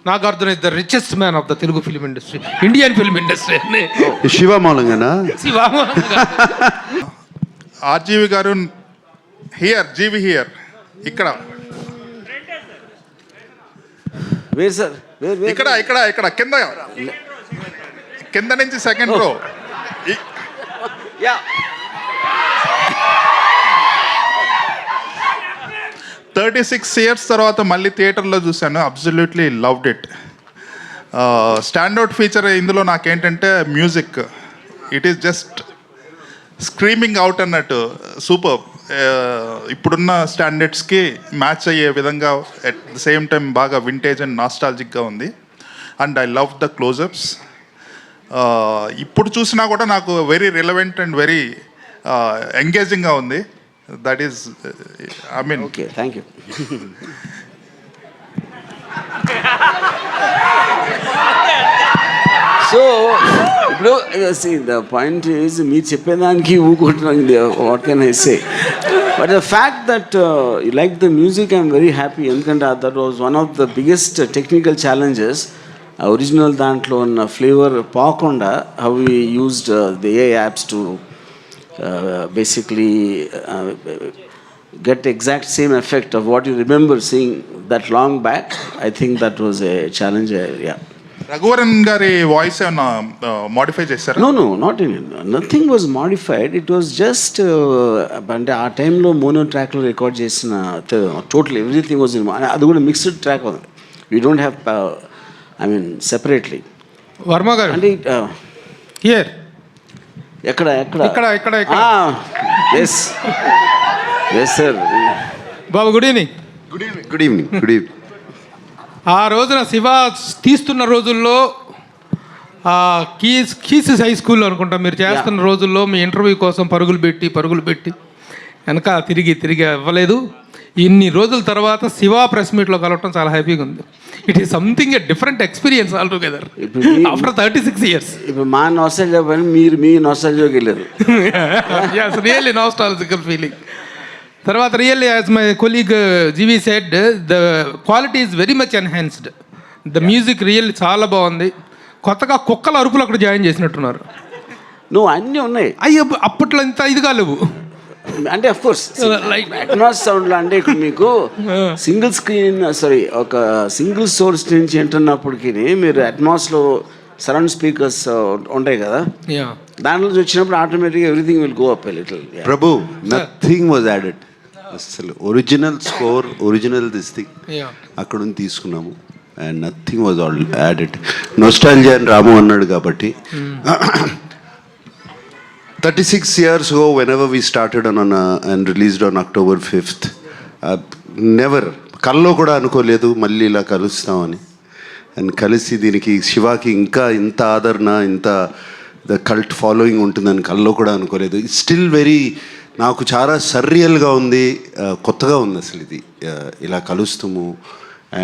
Nagarjuna is the richest man of the Telugu film industry, Indian film industry అని. Shiva మూలంగానా? RGV గారు here, G V here, ఇక్కడ wear sir, ఇక్కడ ఇక్కడ ఇక్కడ కింద కింద నుంచి సెకండ్ రో. యా 36 years తర్వాత మళ్ళీ థియేటర్లో చూశాను. Absolutely loved it. Standout feature ఇందులో నాకేంటంటే music. It is just screaming out అన్నట్టు. సూపర్. ఇప్పుడున్న స్టాండర్డ్స్కి మ్యాచ్ అయ్యే విధంగా, ఎట్ ద సేమ్ టైం బాగా వింటేజ్ అండ్ నాస్టాలజిక్గా ఉంది. And I love the closeups. ఇప్పుడు చూసినా కూడా నాకు వెరీ రిలవెంట్ అండ్ వెరీ ఎంగేజింగ్గా ఉంది. That is, I mean, okay, thank you. So ఇప్పుడు ద పాయింట్ ఈజ్ మీరు చెప్పేదానికి ఊకుంటున్నాను. What can I say? But the fact that you like the music, I'm very happy. ఎందుకంటే that was one of the biggest technical challenges. Original దాంట్లో ఉన్న flavour పోకుండా how we used the A I apps to basically get exact same effect of what you remember seeing that long back. I think that was a challenge. Yeah. Raghuvaran గారి voice ఏమన్నా modify చేశారా? No, nothing was modified. It was just అంటే ఆ టైంలో mono ట్రాక్లో record చేసిన total everything was in. అది కూడా మిక్స్డ్ ట్రాక్ ఉంది. We don't have, I mean, separately. Varma గారు అంటే హియర్, ఎక్కడ ఎస్ సార్. బాబు గుడ్ ఈవినింగ్. Good evening. ఆ రోజున శివ తీస్తున్న రోజుల్లో కీస్ హై స్కూల్లో అనుకుంటా మీరు చేస్తున్న రోజుల్లో మీ ఇంటర్వ్యూ కోసం పరుగులు పెట్టి వెనక తిరిగి ఇవ్వలేదు. ఇన్ని రోజుల తర్వాత శివ ప్రెస్ మీట్లో కలవటం చాలా హ్యాపీగా ఉంది. It is something a different experience all together after 36 years. ఇప్పుడు మా నాస్టాల్జియా పని మీరు మీ నాస్టాల్జియాకి వెళ్ళారు. yes, really nostalgical feeling. తర్వాత really as my colleague GV said, the quality is very much enhanced. The music really చాలా బాగుంది. కొత్తగా కుక్కల అరుపులు అక్కడ జాయిన్ చేసినట్టున్నారు. నువ్వు అన్నీ ఉన్నాయి. అయ్యో, అప్పట్లో ఇంత ఇదిగా లేవు. అంటే అఫ్ కోర్స్ అట్మాస్ సౌండ్లో అంటే ఇక్కడ మీకు సింగిల్ స్క్రీన్, ఒక సింగిల్ సోర్స్ నుంచి వింటున్నప్పటికీ మీరు అట్మాస్లో సరౌండ్ స్పీకర్స్ ఉంటాయి కదా, దాంట్లో వచ్చినప్పుడు ఆటోమేటిక్గా everything will go up a little. Prabhu, nothing was added. అసలు original score, original this thing అక్కడ నుంచి తీసుకున్నాము. And nothing was all added. Nostalgia అని రాము అన్నాడు కాబట్టి 36 years ago, whenever we started and released on October 5th, never కల్లో కూడా అనుకోలేదు మళ్ళీ ఇలా కలుస్తామని. అండ్ కలిసి దీనికి శివాకి ఇంకా ఇంత ఆదరణ, ఇంత ద కల్ట్ ఫాలోయింగ్ ఉంటుందని కల్లో కూడా అనుకోలేదు. ఇట్స్ స్టిల్ వెరీ, నాకు చాలా సర్రియల్గా ఉంది, కొత్తగా ఉంది అసలు ఇది ఇలా కలుస్తాము.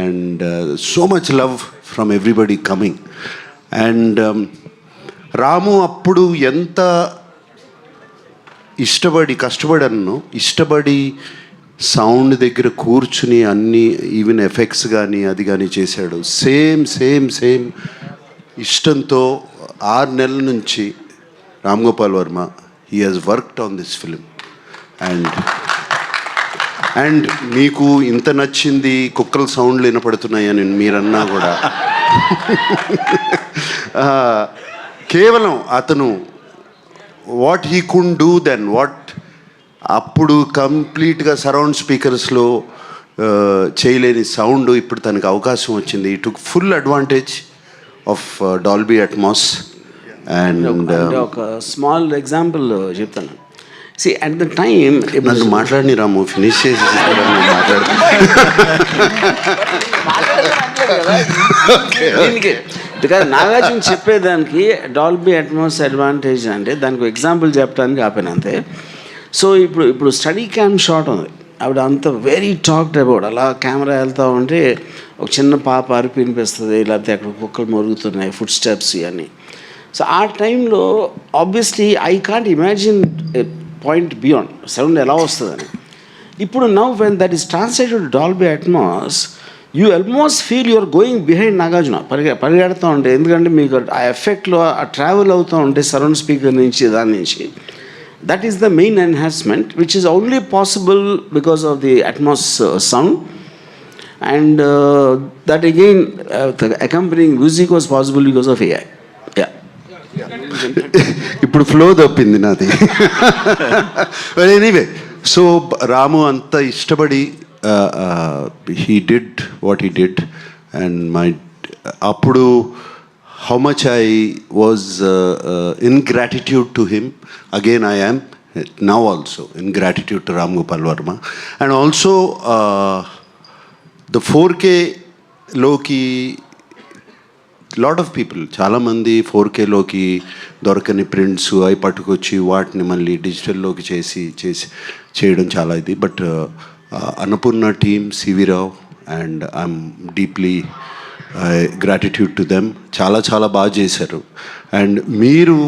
And so much love from everybody coming. And Ramu అప్పుడు ఎంత కష్టపడి సౌండ్ దగ్గర కూర్చుని అన్ని ఈవెన్ ఎఫెక్ట్స్ కానీ అది కానీ చేశాడు. సేమ్ ఇష్టంతో 6 నెలల నుంచి Ram Gopal Varma he has worked on this film. And మీకు ఇంత నచ్చింది, కుక్కల సౌండ్లు వినపడుతున్నాయని మీరన్నా కూడా కేవలం అతను what he could do then, అప్పుడు కంప్లీట్గా సరౌండ్ స్పీకర్స్లో చేయలేని సౌండ్ ఇప్పుడు తనకు అవకాశం వచ్చింది. He took full advantage of Dolby Atmos. And ఒక స్మాల్ ఎగ్జాంపుల్ చెప్తాను. సి అట్ ద టైమ్, నన్ను మాట్లాడిని రాము, ఫినిష్ చేసి బికాజ్ నాగార్జున చెప్పేదానికి డాల్బీ అట్మాస్ అడ్వాంటేజ్ అంటే దానికి ఎగ్జాంపుల్ చెప్పడానికి ఆపాను అంతే. సో ఇప్పుడు స్టడీ క్యామ్ షాట్ ఉంది, ఆవిడ అంత వెరీ టాక్డ్ అబౌట్. అలా కెమెరా వెళ్తూ ఉంటే ఒక చిన్న పాప అరిపి వినిపిస్తుంది, లేకపోతే అక్కడ కుక్కలు మరుగుతున్నాయి, ఫుడ్ స్టెప్స్ ఇవన్నీ. సో ఆ టైంలో obviously I can't imagine point beyond sound ఎలా వస్తుందని. ఇప్పుడు now when that is translated Dolby Atmos, you almost feel you're going behind Nagarjuna పరిగెడుతూ ఉంటే, ఎందుకంటే మీకు ఆ ఎఫెక్ట్లో ఆ ట్రావెల్ అవుతూ ఉంటే సరౌండ్ స్పీకర్ నుంచి దాని నుంచి, that is the main enhancement which is only possible because of the Atmos sound. And that again, the accompanying music was possible because of AI. Yeah. ఇప్పుడు ఫ్లో తప్పింది నాది. ఎనీవే, సో రాము అంత ఇష్టపడి he did what he did, and అప్పుడు how much I was in gratitude to him. Again I am now also in gratitude to Ram Gopal Varma. And also the 4Kలోకి lot of people, చాలామంది 4Kలోకి దొరకని prints అవి పట్టుకొచ్చి వాటిని మళ్ళీ డిజిటల్లోకి చేయడం చాలా ఇది. But Annapurna team, CV Rao, and I'm deeply gratitude to them. చాలా బాగా చేశారు. అండ్ మీరు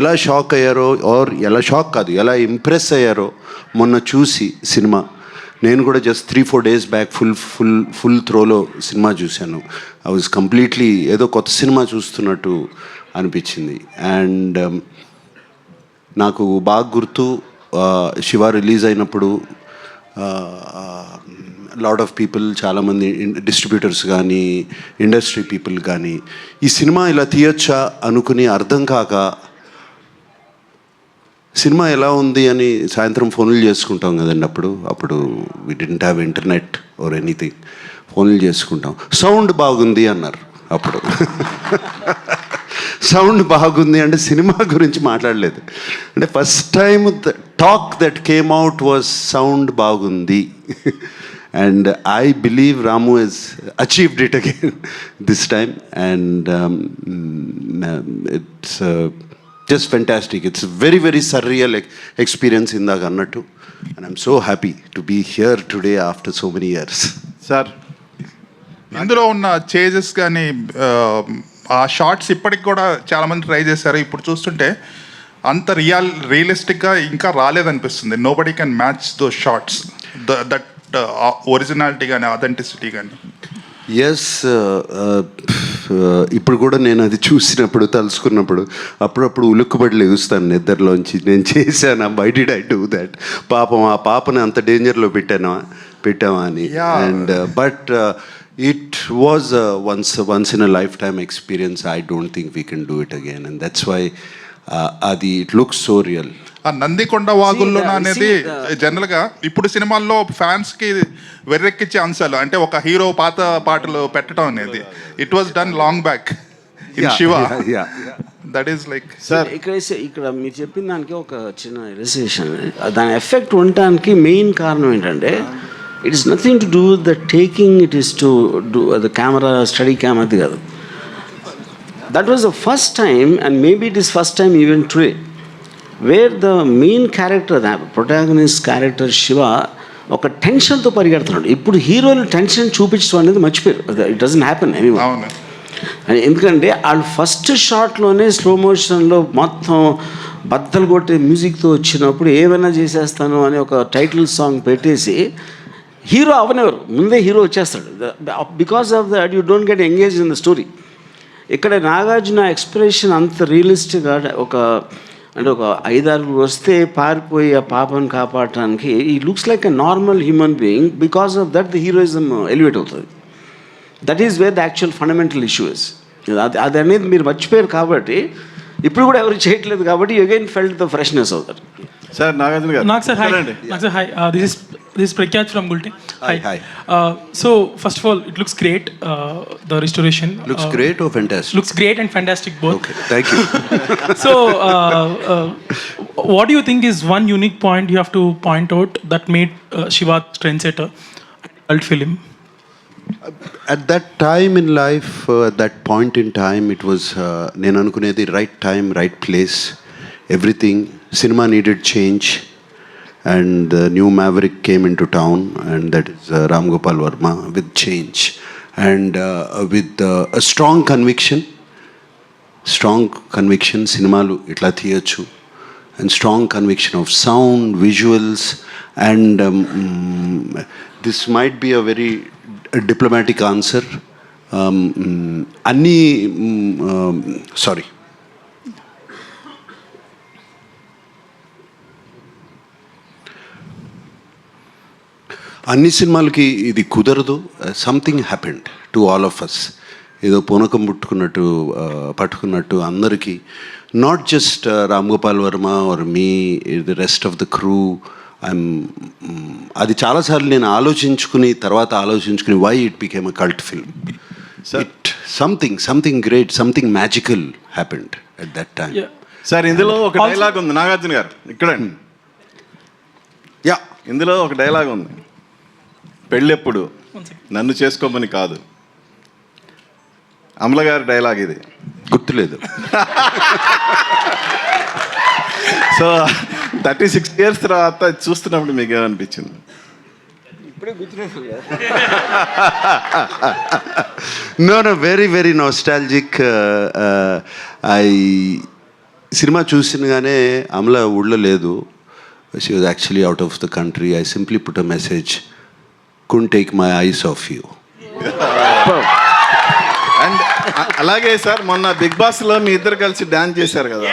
ఎలా షాక్ అయ్యారో, ఆర్ ఎలా షాక్ కాదు, ఎలా ఇంప్రెస్ అయ్యారో మొన్న చూసి సినిమా, నేను కూడా జస్ట్ 3-4 days బ్యాక్ ఫుల్ త్రోలో సినిమా చూశాను. ఐ వాజ్ కంప్లీట్లీ ఏదో కొత్త సినిమా చూస్తున్నట్టు అనిపించింది. అండ్ నాకు బాగా గుర్తు, శివ రిలీజ్ అయినప్పుడు లాట్ ఆఫ్ పీపుల్, చాలామంది డిస్ట్రిబ్యూటర్స్ కానీ ఇండస్ట్రీ పీపుల్ కానీ ఈ సినిమా ఇలా తీయొచ్చా అనుకుని అర్థం కాక, సినిమా ఎలా ఉంది అని సాయంత్రం ఫోన్లు చేసుకుంటాం కదండి. అప్పుడు we didn't have internet or anything. ఫోన్లు చేసుకుంటాం. సౌండ్ బాగుంది అన్నారు. అప్పుడు సౌండ్ బాగుంది అంటే సినిమా గురించి మాట్లాడలేదు. అంటే first time the talk that came out was sound బాగుంది. And I believe Ramu he's achieved it again this time. And it's just fantastic. It's a very surreal experience ఇందాక అన్నట్టు. And I'm so happy to be here today after so many years. Sir, ఇందులో ఉన్న changes కానీ ఆ shorts ఇప్పటికి కూడా చాలామంది try చేశారు. ఇప్పుడు చూస్తుంటే అంత రియలిస్టిక్గా ఇంకా రాలేదనిపిస్తుంది. Nobody can match those shots, that originality కానీ అథెంటిసిటీ కానీ. ఎస్, ఇప్పుడు కూడా నేను అది చూసినప్పుడు, తలుసుకున్నప్పుడు అప్పుడప్పుడు ఉలుక్కుబడి లెగుస్తాను నిద్రలోంచి. నేను చేశాను, why did I do that, పాపం ఆ పాపని అంత డేంజర్లో పెట్టామా అని. And but it was once in a lifetime experience. I don't think we can do it again. And that's why అది ఇట్ లుక్స్ సో రియల్. ఆ నందికొండ వాగుల్లో అనేది జనరల్గా ఇప్పుడు సినిమాల్లో ఫ్యాన్స్కి వెర్రెక్కిచ్చే అంశాలు, అంటే ఒక హీరో పాత పాటలు పెట్టడం అనేది it was done long back in Shiva. That is like sir, ఇక్కడ మీరు చెప్పిన దానికి ఒక చిన్న రిలేషన్, దాని ఎఫెక్ట్ ఉండటానికి మెయిన్ కారణం ఏంటంటే, it is nothing to do the taking, it is to do the camera, study camera, అది కాదు. That was the first time, and maybe it is first time even today, wear the main character, the protagonist character Shiva ఒక టెన్షన్తో పరిగెడుతున్నాడు. ఇప్పుడు హీరోలు tension చూపించడం అనేది మర్చిపోయారు. It doesn't happen anyway. ఎందుకంటే వాళ్ళు ఫస్ట్ షాట్లోనే స్లో మోషన్లో మొత్తం బద్దలు కొట్టే మ్యూజిక్తో వచ్చినప్పుడు ఏమైనా చేసేస్తాను అని ఒక టైటిల్ సాంగ్ పెట్టేసి హీరో అవనెవరు, ముందే హీరో వచ్చేస్తాడు. Because of that you don't get engage in the story. ఇక్కడ నాగార్జున ఎక్స్ప్రెషన్ అంత రియలిస్టిక్గా ఒక 5-6 వస్తే పారిపోయి ఆ పాపను కాపాడటానికి he looks like a normal human being. Because of that the heroism elevate అవుతుంది. That is where the actual fundamental issue is. అది అనేది మీరు మర్చిపోయారు కాబట్టి, ఇప్పుడు కూడా ఎవరు చేయట్లేదు కాబట్టి you again felt the freshness of that. Sir Nagarjuna గారు. నాకు sir hi, this is Prakyat from Gulti. Hi. So first of all, it looks great. The restoration looks great or fantastic? Looks great and fantastic both. Okay, thank you. So what do you think is one unique point you have to point out that made Shiva trendsetter cult film? At that time in life, at that point in time, it was నేను అనుకునేది right time, right place, everything. Cinema needed change, and the new maverick came into town, and that is Ram Gopal Varma with change, and with a strong conviction, cinemalu itla thiyochu, and strong conviction of sound, visuals, and this might be a very diplomatic answer, అన్నీ sorry అన్ని సినిమాలకి ఇది కుదరదు. Something happened to all of us. ఏదో పూనకం పట్టుకున్నట్టు అందరికీ, not just Ram Gopal Varma or me, the rest of the crew. అది చాలాసార్లు నేను ఆలోచించుకుని why it became a cult film. It something great, something magical happened at that time. Sir ఇందులో ఒక డైలాగ్ ఉంది నాగార్జున గారు, ఇక్కడే యా, ఇందులో ఒక డైలాగ్ ఉంది, పెళ్ళెప్పుడు నన్ను చేసుకోమని కాదు. అమల గారి డైలాగ్ ఇది, గుర్తులేదు. సో 36 years తర్వాత చూస్తున్నప్పుడు మీకు ఏమనిపించింది? No, very, very nostalgic. Cinema చూసినగానే అమల ఊళ్ళో లేదు. She was actually out of the country. I simply put a message, couldn't take my eyes off you. And అలాగే సార్ మొన్న బిగ్ బాస్లో మీ ఇద్దరు కలిసి డాన్స్ చేశారు కదా,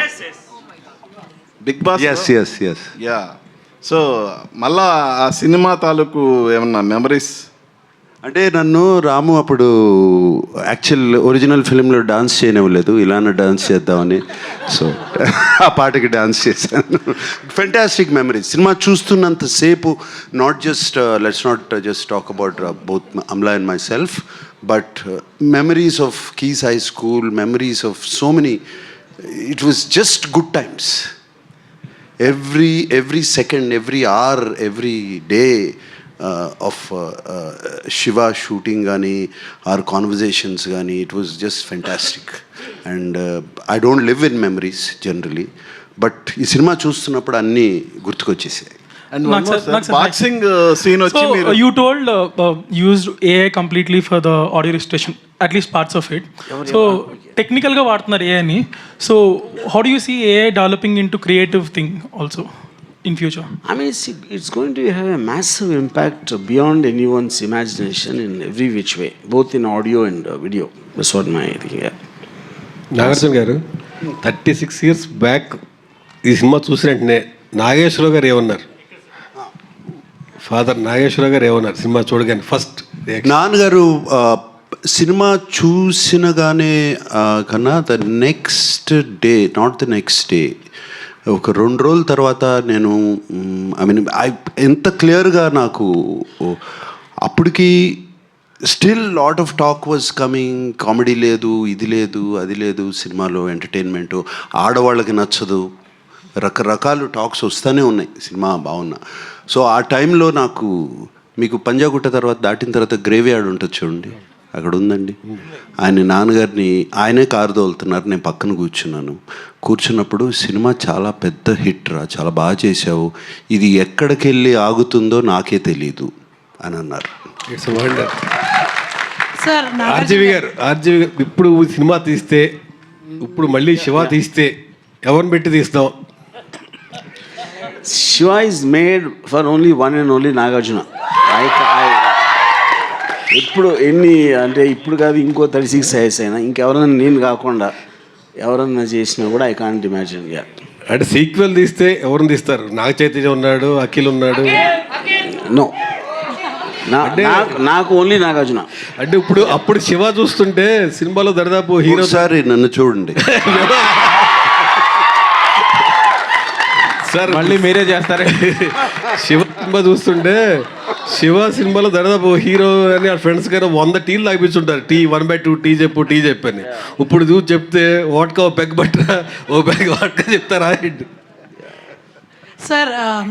big boss. Yes. Yeah, so మళ్ళా ఆ సినిమా తాలూకు ఏమన్నా మెమరీస్? అంటే నన్ను రాము అప్పుడు యాక్చువల్ ఒరిజినల్ ఫిలింలో డాన్స్ చేయనివ్వలేదు, ఇలానే డాన్స్ చేద్దామని. సో ఆ పాటకి డాన్స్ చేశాను. Fantastic memories. సినిమా చూస్తున్నంతసేపు let's not just talk about both Amala and myself, but memories of keys high school, memories of so many. It was just good times. every second, every hour, every day of Shiva shooting gani, our conversations gani, it was just fantastic. And I don't live in memories generally, but ఈ cinema చూస్తున్నప్పుడు అన్నీ గుర్తుకొచ్చేసాయి. And నాకు sir boxing scene వచ్చి So మీరు you told used AI completely for the audio registration, at least parts of it. So technical గా వాడుతున్నారు AI ని. So how do you see AI developing into creative thing also in future? I mean, it's going to have a massive impact beyond anyone's imagination in every which way, both in audio and video. That's what my thing. Yeah. Nagarjuna గారు 36 years back ఈ cinema చూసిన వెంటనే నాగేశ్వరరావు గారు ఏమన్నారు? Father Nageswararao గారు ఏమన్నారు cinema చూడగానే first? నాన్నగారు సినిమా చూసినగానే కన్నా the next day, not the next day, ఒక 2 రోజుల తర్వాత నేను ఎంత క్లియర్గా నాకు అప్పటికి still lot of talk was coming. Comedy లేదు, ఇది లేదు, అది లేదు సినిమాలో, ఎంటర్టైన్మెంటు ఆడవాళ్ళకి నచ్చదు, రకరకాలు టాక్స్ వస్తూనే ఉన్నాయి సినిమా బాగున్నా. సో ఆ టైంలో నాకు, మీకు పంజాగుట్ట దాటిన తర్వాత గ్రేవ్ యార్డ్ ఉంటుంది చూడండి, అక్కడ ఉందండి. ఆయన నాన్నగారిని, ఆయనే కారు తోలుతున్నారు, నేను పక్కన కూర్చున్నప్పుడు సినిమా చాలా పెద్ద హిట్ రా, చాలా బాగా చేశావు, ఇది ఎక్కడికి వెళ్ళి ఆగుతుందో నాకే తెలీదు అని అన్నారు. It's wonder. సార్ ఆర్జీవి గారు ఇప్పుడు సినిమా తీస్తే, ఇప్పుడు మళ్ళీ శివ తీస్తే ఎవరిని పెట్టి తీస్తాం? Shiva is made for only one and only Nagarjuna. ఇప్పుడు ఎన్ని అంటే ఇప్పుడు కాదు, ఇంకో 36 years అయినా ఇంకెవరన్నా నేను కాకుండా ఎవరన్నా చేసినా కూడా ఐ కాంట్ ఇమాజిన్. అంటే సీక్వెల్ తీస్తే ఎవరిని తీస్తారు? నాగ చైతన్య ఉన్నాడు, అఖిల్ ఉన్నాడు. నో, నాకు ఓన్లీ నాగార్జున. అంటే అప్పుడు శివ చూస్తుంటే సినిమాలో దరిదాపు హీరో. సారి నన్ను చూడండి సార్, మళ్ళీ మీరే చేస్తారే. శివ సినిమా చూస్తుంటే శివ సినిమాలో దాదాపు హీరో అని ఆ ఫ్రెండ్స్ గారు 100 టీలు తాగిపించుంటారు. టీ 1/2 టీ చెప్పని. ఇప్పుడు చూసి చెప్తే వాట్కా ఓ పెగ్ బట్రా, ఓ పెగ్ వాట్కా చెప్తారా? Sir,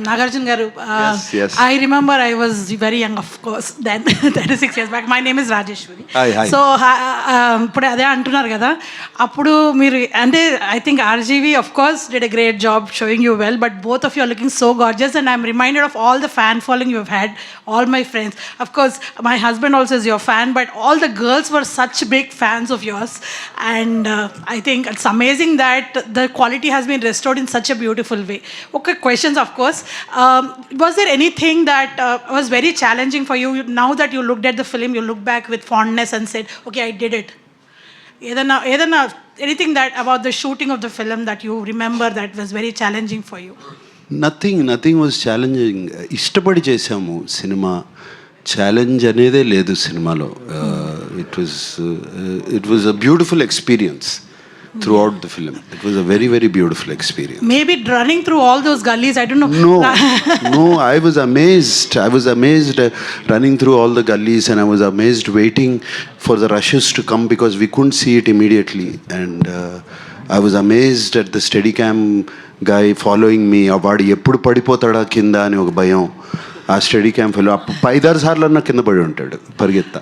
Nagarjun Garu, yes. I remember I was very young, of course, then 36 years back. My name is Rajeshwari. Hi. So, ఇప్పుడు అదే అంటున్నారు కదా, అప్పుడు మీరు అంటే I think RGV of course did a great job showing you well, but both of you are looking so gorgeous, and I'm reminded of all the fan following you've had, all my friends. Of course, my husband also is your fan, but all the girls were such big fans of yours, and I think it's amazing that the quality has been restored in such a beautiful way. Okay, question. questions, of course. Was there anything that was very challenging for you? Now that you looked at the film, you look back with fondness and said, okay, I did it. Anything that about the shooting of the film that you remember that was very challenging for you? Nothing was challenging. ఇష్టపడి చేసాము cinema. Challenge అనేదే లేదు సినిమాలో. It was a beautiful experience throughout the film. It was a very, very beautiful experience. Maybe running through all those gullies, I don't know. No, I was amazed. Running through all the gullies, and I was amazed waiting for the rushes to come because we couldn't see it immediately. And I was amazed at the Steadicam guy following me. వాడు ఎప్పుడు పడిపోతాడా కింద అని ఒక భయం. ఆ study camp fellow 5-6 సార్లు అన్న కింద పడి ఉంటాడు పరిగెత్తా.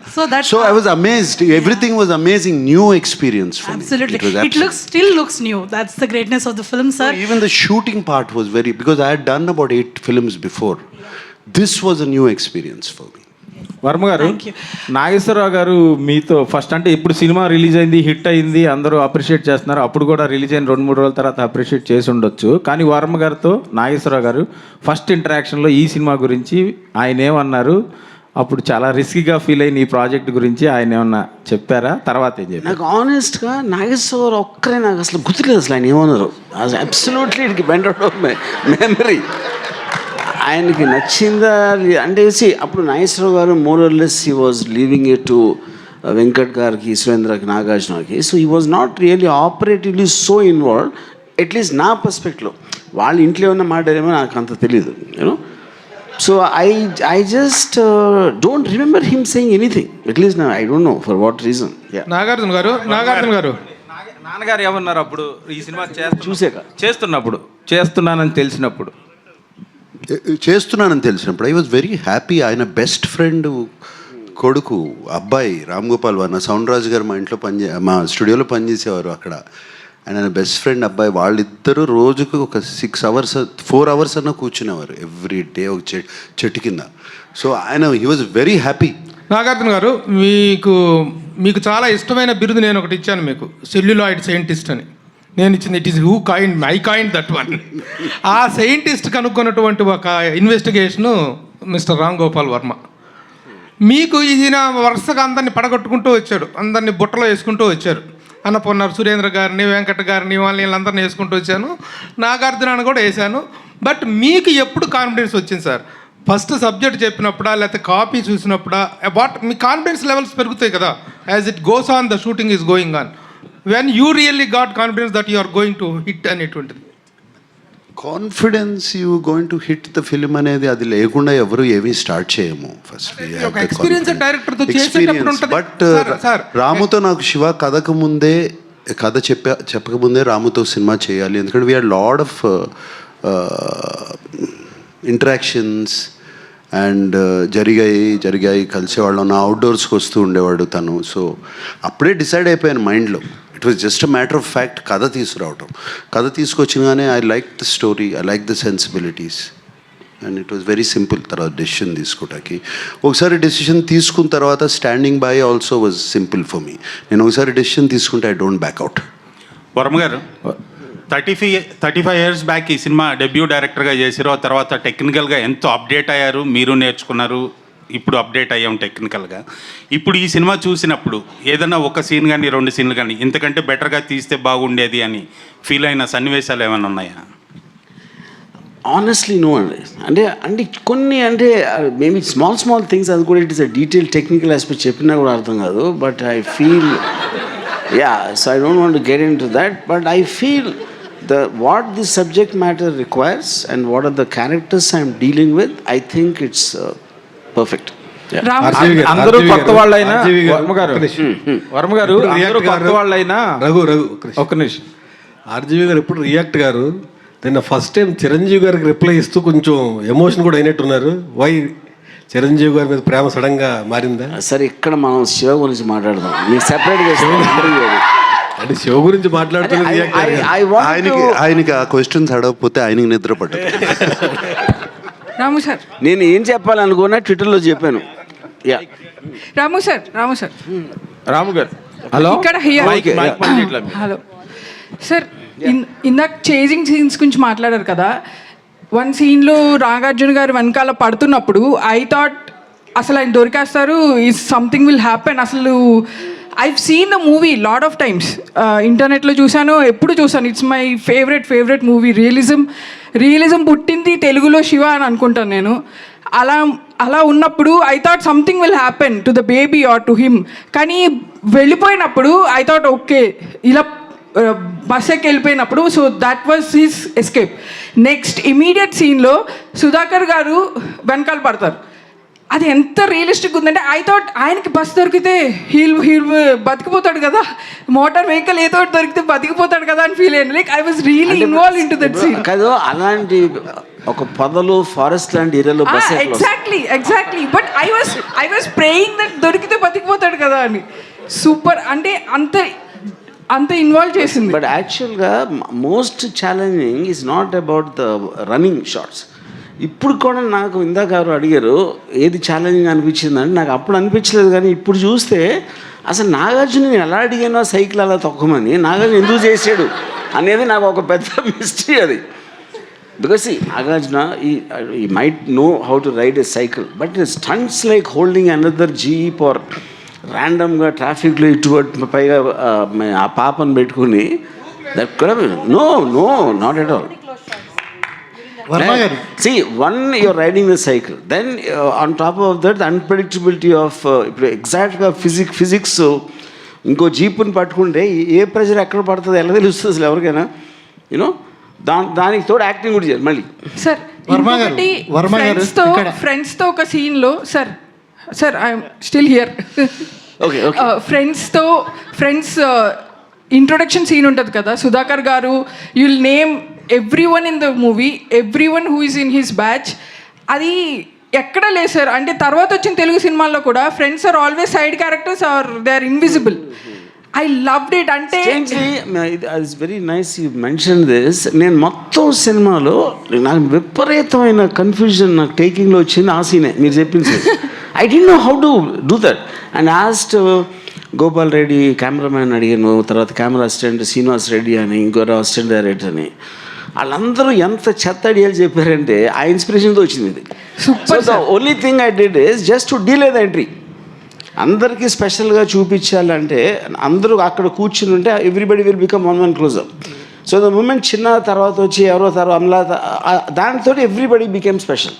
So I was amazed. Everything was amazing. New experience for me. Absolutely. It still looks new. That's the greatness of the film, sir. Even the shooting part was because I had done about 8 films before. This was a new experience for me. Varma గారు, Thank you. Nageswararao గారు మీతో first అంటే ఇప్పుడు cinema release అయింది, hit అయింది, అందరూ appreciate చేస్తున్నారు. అప్పుడు కూడా రిలీజ్ అయిన 2-3 రోజుల తర్వాత అప్రిషియేట్ చేసి ఉండొచ్చు. కానీ వర్మ గారితో నాగేశ్వరరావు గారు ఫస్ట్ ఇంటరాక్షన్లో ఈ సినిమా గురించి ఆయన ఏమన్నారు? అప్పుడు చాలా రిస్కీగా ఫీల్ అయిన ఈ ప్రాజెక్ట్ గురించి ఆయన ఏమన్నా చెప్పారా? తర్వాత ఏం చెప్పారు? నాకు ఆనెస్ట్గా నాగేశ్వరరావు ఒక్కరే నాకు అసలు గుర్తులేదు అసలు ఆయన ఏమన్నారు. Absolutely it went out of my memory. ఆయనకి నచ్చిందా అంటే అప్పుడు Nageswara Rao garu more or less he was leaving it to Venkat గారికి, సురేంద్రకి, నాగార్జునకి. So he was not really operatively so involved, at least నా పర్స్పెక్టివ్లో. వాళ్ళ ఇంట్లో ఉన్న మాట్లాడేమో నాకు అంత తెలీదు, you know. So I just don't remember him saying anything, at least I don't know for what reason. Nagarjuna garu నాన్నగారు ఏమన్నారు అప్పుడు ఈ సినిమా చూసాక చేస్తున్నానని తెలిసినప్పుడు? చేస్తున్నానని తెలిసినప్పుడు ఐ వాజ్ వెరీ హ్యాపీ. ఆయన బెస్ట్ ఫ్రెండ్ కొడుకు అబ్బాయి రామ్ గోపాల్ వర్మ, సౌండ్ రాజు గారు మా ఇంట్లో మా స్టూడియోలో పనిచేసేవారు అక్కడ. ఆయన బెస్ట్ ఫ్రెండ్ అబ్బాయి. వాళ్ళిద్దరూ రోజుకు ఒక 4 hours అన్నా కూర్చునేవారు ఎవ్రీ డే ఒక చెట్టు కింద. సో ఆయన he was very happy. Nagarjuna గారు, మీకు చాలా ఇష్టమైన బిరుదు నేను ఒకటి ఇచ్చాను మీకు, సెల్యులాయిడ్ సైంటిస్ట్ అని నేను ఇచ్చింది. It is I coin that one. ఆ సైంటిస్ట్ కనుక్కున్నటువంటి ఒక ఇన్వెస్టిగేషను మిస్టర్ రామ్ గోపాల్ వర్మ. మీకు ఈయన వరుసగా అందరినీ పడగొట్టుకుంటూ వచ్చాడు, అందరినీ బుట్టలో వేసుకుంటూ వచ్చారు. అన్నపూర్ణ సురేంద్ర గారిని, వెంకట గారిని, వీళ్ళందరినీ వేసుకుంటూ వచ్చాను. నాగార్జునాన్ని కూడా వేశాను. బట్ మీకు ఎప్పుడు కాన్ఫిడెన్స్ వచ్చింది సార్? ఫస్ట్ సబ్జెక్ట్ చెప్పినప్పుడా, లేకపోతే కాపీ చూసినప్పుడా? మీ కాన్ఫిడెన్స్ లెవెల్స్ పెరుగుతాయి కదా as it goes on, the shooting is going on. When you really got confidence that you are going to hit అనేటువంటిది? Confidence you going to hit the film అనేది అది లేకుండా ఎవరు ఏమీ స్టార్ట్ చేయము. ఫస్ట్ బట్ రాముతో నాకు శివ కథ చెప్పకముందే రాముతో సినిమా చేయాలి, ఎందుకంటే we're lot of interactions and జరిగాయి కలిసేవాళ్ళం. నా అవుట్డోర్స్కి వస్తూ ఉండేవాడు తను. సో అప్పుడే డిసైడ్ అయిపోయాను మైండ్లో. It was just a matter of fact కథ తీసుకురావటం. కథ తీసుకొచ్చినగానే I like the story, I like the sensibilities, and it was very simple. తర్వాత డెసిషన్ తీసుకోవటానికి ఒకసారి డెసిషన్ తీసుకున్న తర్వాత standing by also was simple for me. నేను ఒకసారి డెసిషన్ తీసుకుంటే I don't back out. Varma garu, 35 years back ఈ సినిమా డెబ్యూ డైరెక్టర్గా చేసారు. ఆ తర్వాత టెక్నికల్గా ఎంతో అప్డేట్ అయ్యారు, మీరు నేర్చుకున్నారు, ఇప్పుడు అప్డేట్ అయ్యాం టెక్నికల్గా. ఇప్పుడు ఈ సినిమా చూసినప్పుడు ఏదైనా ఒక సీన్ కానీ 2 సీన్లు కానీ ఇంతకంటే బెటర్గా తీస్తే బాగుండేది అని ఫీల్ అయిన సన్నివేశాలు ఏమైనా ఉన్నాయా? ఆనెస్ట్లీ నో అండి. అంటే కొన్ని మేబీ స్మాల్ థింగ్స్, అది కూడా it is a detail technical aspect చెప్పినా కూడా అర్థం కాదు. But I feel so I don't want to get in to that. But I feel what this subject matter requires and what are the characters I'm dealing with, I think it's perfect. అందరూ కొత్త వాళ్ళైనా వర్మ గారు అందరూ కొత్త వాళ్ళైనా ఒక్క నిమిషం. RGV గారు ఎప్పుడు రియాక్ట్ గారు నిన్న ఫస్ట్ టైం చిరంజీవి గారికి రిప్లై ఇస్తూ కొంచెం ఎమోషన్ కూడా అయినట్టున్నారు. వై చిరంజీవి గారి మీద ప్రేమ సడన్గా మారిందా? సరే, ఇక్కడ మనం శివ గురించి మాట్లాడదాం. మీకు సెపరేట్గా అంటే శివ గురించి మాట్లాడుతున్నది ఆయనకి ఆ క్వశ్చన్స్ అడగకపోతే ఆయనకి నిద్ర పట్టదు. రాము సార్, నేను ఏం చెప్పాలనుకున్నా ట్విట్టర్లో చెప్పాను. రాము సార్ రాము గారు, హలో, ఇక్కడ హలో సార్, ఇందాక చేజింగ్ సీన్స్ గురించి మాట్లాడారు కదా. వన్ సీన్లో నాగార్జున గారు వెనకాల పడుతున్నప్పుడు ఐ థాట్ అసలు ఆయన దొరికేస్తారు, ఈజ్ సంథింగ్ విల్ హ్యాపెన్. అసలు I've seen the movie lot of times, ఇంటర్నెట్లో చూశాను, ఎప్పుడు చూసాను. It's my favourite movie. Realism పుట్టింది తెలుగులో శివ అని అనుకుంటాను నేను. అలా ఉన్నప్పుడు I thought something will happen to the baby or to him. కానీ వెళ్ళిపోయినప్పుడు ఐ థాట్ ఓకే, ఇలా బస్ ఎక్కి వెళ్ళిపోయినప్పుడు, so that was his escape. Next immediate సీన్లో సుధాకర్ గారు వెనకాల పడతారు. అది ఎంత రియలిస్టిక్ ఉందంటే ఐ థాట్ ఆయనకి బస్ దొరికితే హీల్ బతికిపోతాడు కదా, మోటార్ వెహికల్ ఏదో దొరికితే బతికిపోతాడు కదా అని ఫీల్ అయ్యాను. Like I was really involve in to that scene. కాదు, అలాంటి ఒక పొదలు ఫారెస్ట్ లాంటి ఏరియాలో బస్ exactly but I was praying that దొరికితే బతికిపోతాడు కదా అని. సూపర్, అంటే అంత ఇన్వాల్వ్ చేసింది. బట్ యాక్చువల్గా most challenging is not about the running shots. ఇప్పుడు కూడా నాకు ఇందాక ఎవరు అడిగారు ఏది ఛాలెంజింగ్ అనిపించిందని, నాకు అప్పుడు అనిపించలేదు. కానీ ఇప్పుడు చూస్తే అసలు నాగార్జున ఎలా అడిగానో సైకిల్ అలా తొక్కమని, నాగార్జున ఎందుకు చేసాడు అనేది నాకు ఒక పెద్ద మిస్టరీ అది. Because Nagarjuna he might know how to ride a cycle, but stunts like holding another jeep or ర్యాండమ్గా ట్రాఫిక్లో ఇటువంటి పైగా ఆ పాపను పెట్టుకుని దట్ కూడా no not at all. See, one, you're riding the cycle. Then on top of that, the unpredictability of ఇప్పుడు ఎగ్జాక్ట్గా ఫిజిక్స్ ఇంకో జీపుని పట్టుకుంటే ఏ ప్రెషర్ ఎక్కడ పడుతుంది ఎలా తెలుస్తుంది అసలు ఎవరికైనా, యూనో. దానికి తోడు యాక్టింగ్ కూడా చేయాలి మళ్ళీ. సార్ ఫ్రెండ్స్తో ఒక సీన్లో sir I'm still here. Okay friends introduction scene ఉంటుంది కదా, Sudhakar garu you'll name everyone in the movie, everyone who is in his batch. అది ఎక్కడ లేదు సార్. అంటే తర్వాత వచ్చిన తెలుగు సినిమాల్లో కూడా friends are always side characters or they are invisible. I loved it. అంటే it's very nice you mention this. నేను మొత్తం సినిమాలో నాకు విపరీతమైన కన్ఫ్యూజన్ నాకు టేకింగ్లో వచ్చింది ఆ సీనే మీరు చెప్పింది sir. I don't no how to do that and ఆస్ట్ Gopal Reddy cameraman అడిగాను, తర్వాత కెమెరా అసిస్టెంట్ శ్రీనివాస్ రెడ్డి అని, ఇంకో అసిస్టెంట్ డైరెక్టర్ అని. వాళ్ళందరూ ఎంత చెత్త ఐడియాలు చెప్పారంటే ఆ ఇన్స్పిరేషన్తో వచ్చింది ఇది. So the only thing I did is just to delay the entry. అందరికీ స్పెషల్గా చూపించాలంటే అందరూ అక్కడ కూర్చుని ఉంటే everybody will become one closer. So the moment చిన్న తర్వాత వచ్చి ఎవరో తర్వాత అమలా దానితో everybody became special.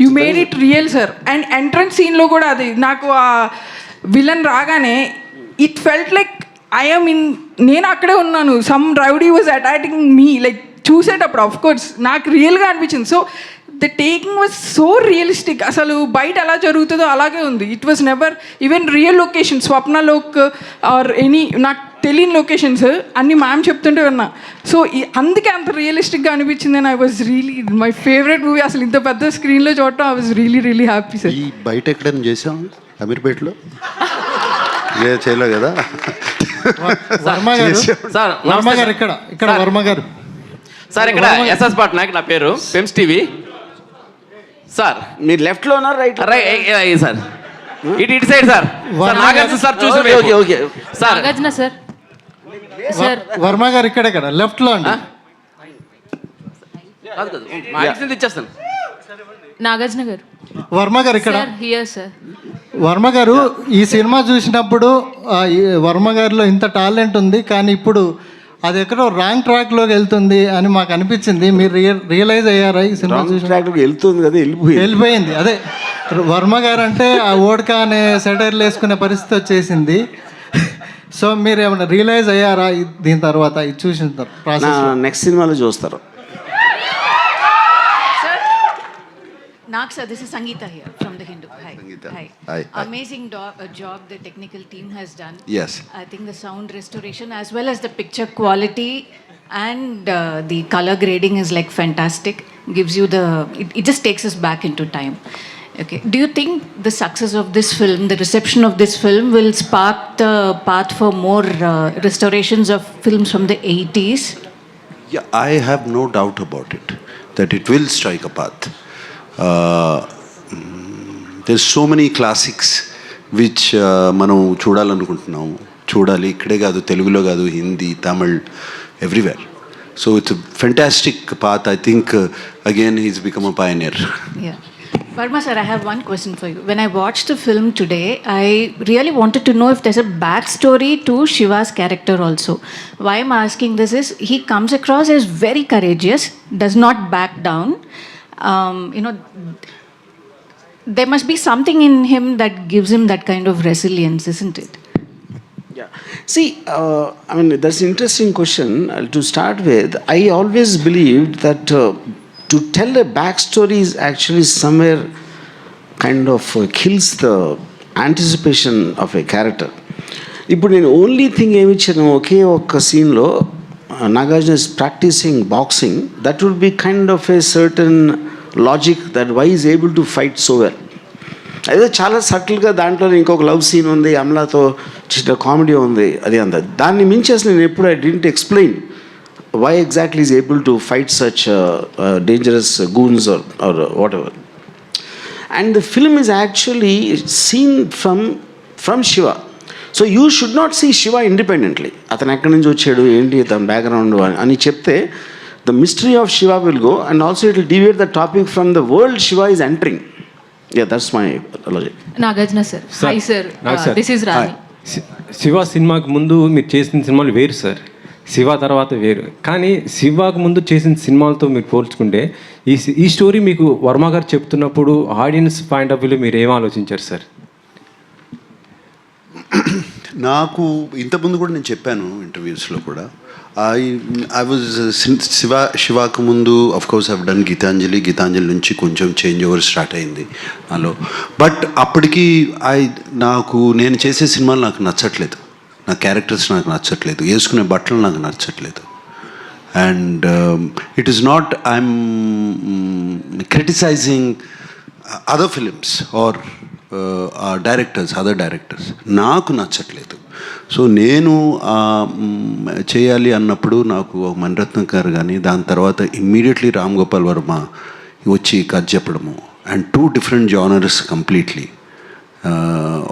You made it real sir. And entrance సీన్లో కూడా అది నాకు ఆ విలన్ రాగానే it felt like I'm in, నేను అక్కడే ఉన్నాను. Some rowdy was attacking me like చూసేటప్పుడు ఆఫ్ కోర్స్ నాకు రియల్గా అనిపించింది. So the taking was so realistic. అసలు బయట ఎలా జరుగుతుందో అలాగే ఉంది. It was never even real location, Swapnalok or any నాకు తెలియని లొకేషన్స్ అన్నీ మ్యామ్ చెప్తుంటే విన్నా. సో అందుకే అంత రియలిస్టిక్గా అనిపించింది. And I was really my favourite movie. అసలు ఇంత పెద్ద స్క్రీన్లో చూడటం I was really happy sir. ఈ బయట ఎక్కడైనా చేసాం అమీర్పేటలో చేయలేదు కదా. వర్మ గారు ఇక్కడ వర్మ గారు సార్, ఇక్కడ ఎస్ఎస్ పట్నాయక్ నా పేరు, పెమ్స్ టీవీ సార్. మీరు లెఫ్ట్లో ఉన్నారు రైట్ సార్, ఇటు సైడ్ సార్. నాగార్జున సార్ చూసి ఓకే సార్. సార్ వర్మ గారు ఇక్కడ లెఫ్ట్లో అండి. ఇచ్చేస్తాను. నాగార్జున గారు, వర్మ గారు ఇక్కడ. సార్ వర్మ గారు ఈ సినిమా చూసినప్పుడు వర్మ గారిలో ఇంత టాలెంట్ ఉంది, కానీ ఇప్పుడు అది ఎక్కడో రాంగ్ ట్రాక్లోకి వెళ్తుంది అని మాకు అనిపించింది. మీరు రియలైజ్ అయ్యారా ఈ సినిమా ట్రాక్లోకి వెళ్తుంది కదా? వెళ్ళిపోయింది. అదే వర్మ గారు అంటే ఆ ఓడ్కా అనే సెటైర్లు వేసుకునే పరిస్థితి వచ్చేసింది. సో మీరు ఏమైనా రియలైజ్ అయ్యారా దీని తర్వాత ఇది చూసిన ప్రాసెస్? నెక్స్ట్ సినిమాలో చూస్తారు. Nak sir, this is Sangeeta here from The Hindu. Hi. Sangeeta. Hi. Hi. Amazing job the technical team has done. Yes. I think the sound restoration as well as the picture quality and the color grading is like fantastic. Gives you it just takes us back into time. Okay. Do you think the success of this film, the reception of this film will spark the path for more restorations of films from the 80s? Yeah, I have no doubt about it, that it will strike a path. There's so many classics which మనం చూడాలనుకుంటున్నాము. చూడాలి, ఇక్కడే కాదు, తెలుగులో కాదు, Hindi, Tamil, everywhere. So it's a fantastic path. I think, again, he's become a pioneer. Yeah. Verma sir, I have one question for you. When I watched the film today, I really wanted to know if there's a backstory to Shiva's character also. Why I'm asking this is he comes across as very courageous, does not back down. There must be something in him that gives him that kind of resilience, isn't it? Yeah. See, I mean, that's an interesting question. To start with, I always believed that to tell a backstory is actually somewhere kind of kills the anticipation of a character. ఇప్పుడు నేను only thing ఏమి ఇచ్చాను, ఒకే ఒక్క సీన్లో Nagarjuna is practising boxing, that would be kind of a certain logic that why is able to fight so well. అదే చాలా సటిల్గా దాంట్లో ఇంకొక లవ్ సీన్ ఉంది, అమలాతో చిన్న కామెడీ ఉంది, అది అంత. దాన్ని మించేసి నేను ఎప్పుడు I didn't explain why exactly is able to fight such dangerous goons or whatever. And the film is actually seen from Shiva. So you should not see Shiva independently. అతను ఎక్కడి నుంచి వచ్చాడు, ఏంటి తన బ్యాక్గ్రౌండ్ అని చెప్తే the mystery of Shiva will go, and also it will deviate the topic from the world Shiva is entering. Yeah, that's my logic. Nagarjuna sir. Hi sir. This is Rani. Shiva సినిమాకి ముందు మీరు చేసిన సినిమాలు వేరు sir, Shiva తర్వాత వేరు. కానీ శివకు ముందు చేసిన సినిమాలతో మీరు పోల్చుకుంటే ఈ స్టోరీ మీకు వర్మ గారు చెప్తున్నప్పుడు ఆడియన్స్ పాయింట్ ఆఫ్ వ్యూలో మీరు ఏం ఆలోచించారు సార్? నాకు ఇంతకుముందు కూడా నేను చెప్పాను ఇంటర్వ్యూస్లో కూడా, ఐ వాజ్ శివాకు ముందు of course I've done Geethanjali నుంచి కొంచెం చేంజ్ ఓవర్ స్టార్ట్ అయింది నాలో. బట్ అప్పటికి నేను చేసే సినిమాలు నాకు నచ్చట్లేదు, నా క్యారెక్టర్స్ నాకు నచ్చట్లేదు, వేసుకునే బట్టలు నాకు నచ్చట్లేదు. And it is not I'm criticising other films or other directors, నాకు నచ్చట్లేదు. సో నేను చేయాలి అన్నప్పుడు నాకు మణిరత్నం గారు కానీ, దాని తర్వాత ఇమ్మీడియట్లీ రామ్ గోపాల్ వర్మ వచ్చి కథ చెప్పడము, and 2 different genres completely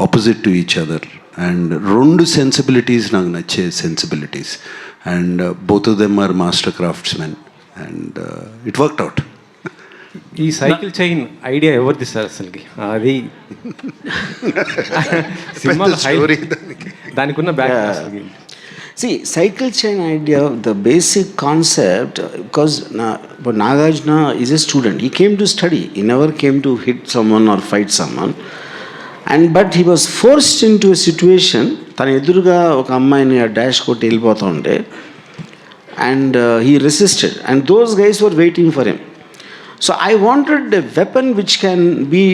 opposite to each other. And 2 sensibilities నాకు నచ్చే sensibilities, and both of them are master craftsmen, and it worked out. ఈ సైకిల్ చైన్ ఐడియా ఎవరిది సార్ అసలుకి? అది సినిమాలో దానికి ఉన్న back. See, cycle chain idea, the basic concept, because but Nagarjuna is a student. He came to study. He never came to hit someone or fight someone. But he was forced into a situation, తన ఎదురుగా ఒక అమ్మాయిని dash కొట్టి వెళ్ళిపోతూ ఉంటే, and he resisted, and those guys were waiting for him. So I wanted a weapon which can be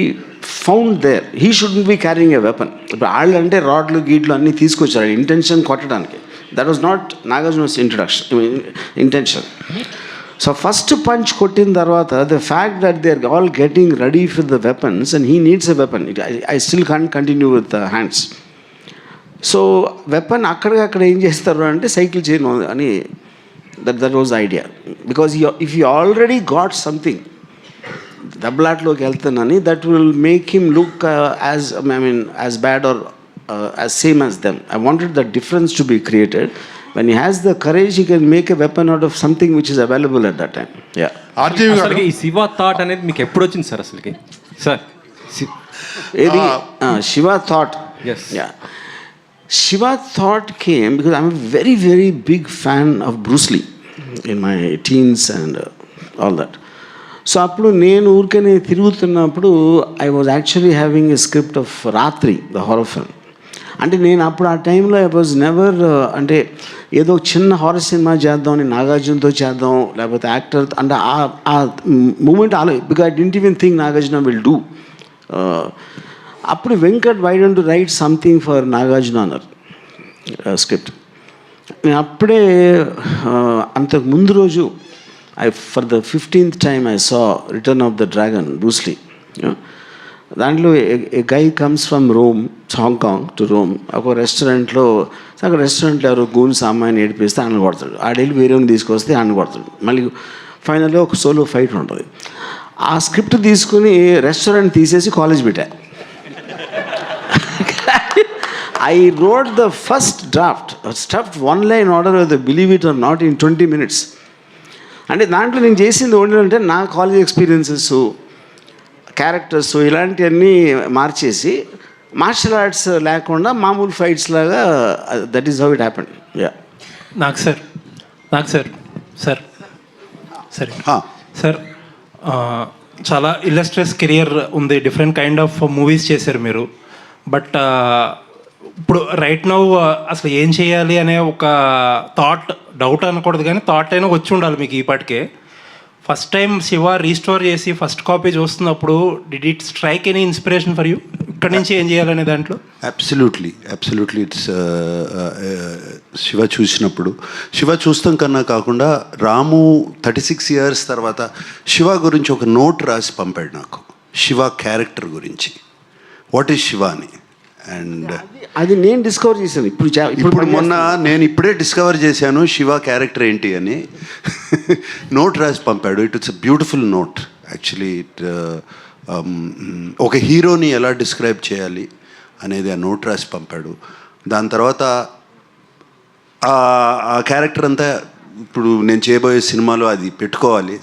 found there. He shouldn't be carrying a weapon. ఇప్పుడు వాళ్ళు అంటే రాడ్లు గీడ్లు అన్నీ తీసుకొచ్చారు ఇంటెన్షన్ కొట్టడానికి. That was not Nagarjuna's intention. So first punch కొట్టిన తర్వాత, the fact that they are all getting ready for the weapons and he needs a weapon, I still can't continue with the hands. So weapon అక్కడ ఏం చేస్తారు అంటే cycle chain అని, that was the idea. Because if you already got something, దెబ్బలాట్లోకి వెళ్తానని, that will make him look as bad or as same as them. I wanted the difference to be created. When he has the courage, he can make a weapon out of something which is available at that time. Yeah. అసలుకి ఈ Shiva thought అనేది మీకు ఎప్పుడు వచ్చింది sir అసలుకి? Sir ఏది Shiva thought? Yes. Yeah. Shiva thought came because I'm a very, very big fan of Bruce Lee in my teens and all that. So అప్పుడు నేను ఊరికనే తిరుగుతున్నప్పుడు I was actually having a script of రాత్రి, the horror film. అంటే నేను అప్పుడు ఆ టైంలో ఐ వాజ్ నెవర్, అంటే ఏదో చిన్న హారర్ సినిమా చేద్దామని, నాగార్జునతో చేద్దాం లేకపోతే యాక్టర్ అంటే ఆ moment because I didn't even think Nagarjuna will do. అప్పుడు Venkat why don't write something for Nagarjuna అన్నారు స్క్రిప్ట్. నేను అప్పుడే అంతకు ముందు రోజు for the 15th time I saw Return of the Dragon, Bruce Lee. దాంట్లో a guy comes from Rome, Hong Kong to Rome. ఒక రెస్టారెంట్లో ఎవరో గూన్స్ అమ్మాయిని ఏడిపిస్తే ఆయన కొడతాడు, ఆడెళ్ళి వేరే తీసుకొస్తే ఆయన కొడతాడు, మళ్ళీ ఫైనల్గా ఒక సోలో ఫైట్ ఉంటుంది. ఆ స్క్రిప్ట్ తీసుకుని రెస్టారెంట్ తీసేసి కాలేజ్ పెట్టా. I wrote the first draft, stuffed one line order, whether believe it or not, in 20 minutes. అంటే దాంట్లో నేను చేసింది ఓన్లీ అంటే నా కాలేజ్ ఎక్స్పీరియన్సెస్, క్యారెక్టర్స్ ఇలాంటివన్నీ మార్చేసి మార్షల్ ఆర్ట్స్ లేకుండా మామూలు ఫైట్స్ లాగా, that is how it happened. Yeah నాకు సార్ సార్ చాలా ఇల్లస్ట్రియస్ కెరియర్ ఉంది, డిఫరెంట్ కైండ్ ఆఫ్ మూవీస్ చేశారు మీరు. బట్ ఇప్పుడు రైట్ నౌ అసలు ఏం చేయాలి అనే ఒక డౌట్ అనకూడదు కానీ థాట్ అయినా వచ్చి ఉండాలి మీకు ఈ పాటికే. ఫస్ట్ టైం శివ రీస్టోర్ చేసి ఫస్ట్ కాపీ చూస్తున్నప్పుడు did it strike any inspiration for you? ఇక్కడి నుంచి ఏం చేయాలనే దాంట్లో అబ్సల్యూట్లీ ఇట్స్ శివ చూస్తాం కన్నా కాకుండా రాము 36 years తర్వాత శివ గురించి ఒక నోట్ రాసి పంపాడు నాకు, శివ క్యారెక్టర్ గురించి, వాట్ ఈజ్ శివ అని. అండ్ అది నేను డిస్కవర్ చేశాను ఇప్పుడు మొన్న నేను ఇప్పుడే డిస్కవర్ చేశాను శివ క్యారెక్టర్ ఏంటి అని. నోట్ రాసి పంపాడు. It's a beautiful note actually. ఒక హీరోని ఎలా డిస్క్రైబ్ చేయాలి అనేది ఆ నోట్ రాసి పంపాడు. దాని తర్వాత ఆ క్యారెక్టర్ అంతా ఇప్పుడు నేను చేయబోయే సినిమాలో అది పెట్టుకోవాలి,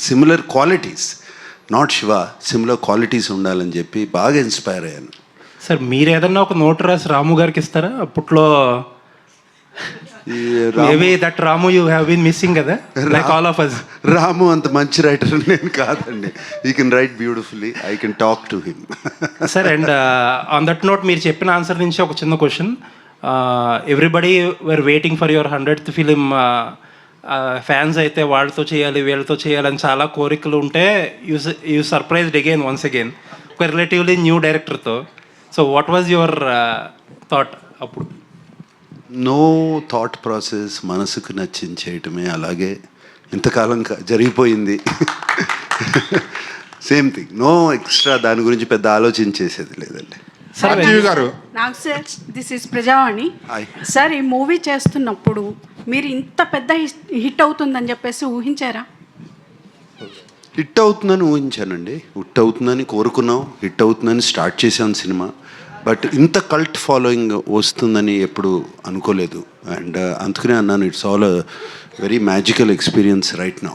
similar qualities, not Shiva, similar qualities ఉండాలని చెప్పి బాగా ఇన్స్పైర్ అయ్యాను. సార్ మీరు ఏదన్నా ఒక నోట్ రాసి రాము గారికి ఇస్తారా? అప్పట్లో maybe that Ramu you have been missing కదా, like all of us. Ramu అంత మంచి రైటర్ నేను కాదండి. He can write beautifully, I can talk to him. Sir and on that note మీరు చెప్పిన ఆన్సర్ నుంచి ఒక చిన్న question. Everybody were waiting for your 100th film. Fans అయితే వాళ్ళతో చేయాలి వీళ్ళతో చేయాలని చాలా కోరికలు ఉంటే యూ సర్ప్రైజ్డ్ వన్స్ అగైన్ ఒక రిలేటివ్లీ న్యూ డైరెక్టర్తో. So what was your thought అప్పుడు? నో థాట్ ప్రాసెస్, మనసుకు నచ్చించేయటమే. అలాగే ఇంతకాలం జరిగిపోయింది. సేమ్ థింగ్, నో ఎక్స్ట్రా, దాని గురించి పెద్ద ఆలోచించేసేది లేదండి. గారు నాకు sir, this is Prajavani sir. ఈ మూవీ చేస్తున్నప్పుడు మీరు ఇంత పెద్ద హిట్ అవుతుందని చెప్పేసి ఊహించారా? హిట్ అవుతుందని ఊహించానండి, హిట్ అవుతుందని కోరుకున్నాం, హిట్ అవుతుందని స్టార్ట్ చేసాం సినిమా. బట్ ఇంత కల్ట్ ఫాలోయింగ్ వస్తుందని ఎప్పుడు అనుకోలేదు. అండ్ అందుకనే అన్నాను, it's all a very magical experience right now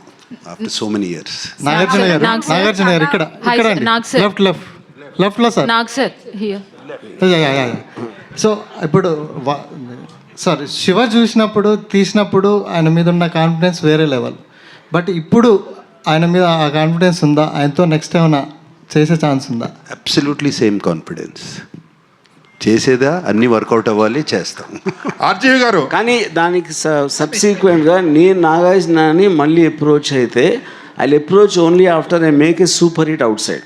after so many years. Nagarjuna garu ఇక్కడ లెఫ్ట్లో సార్. సో ఇప్పుడు సార్ శివ తీసినప్పుడు ఆయన మీద ఉన్న కాన్ఫిడెన్స్ వేరే లెవెల్. బట్ ఇప్పుడు ఆయన మీద ఆ కాన్ఫిడెన్స్ ఉందా? ఆయనతో నెక్స్ట్ ఏమైనా చేసే ఛాన్స్ ఉందా? Absolutely same confidence. చేసేదా అన్నీ వర్కౌట్ అవ్వాలి, చేస్తాం. ఆర్జీవి గారు కానీ దానికి సబ్సిక్వెంట్గా నేను నాగార్జునని మళ్ళీ అప్రోచ్ అయితే I approach only after I make a super hit outside.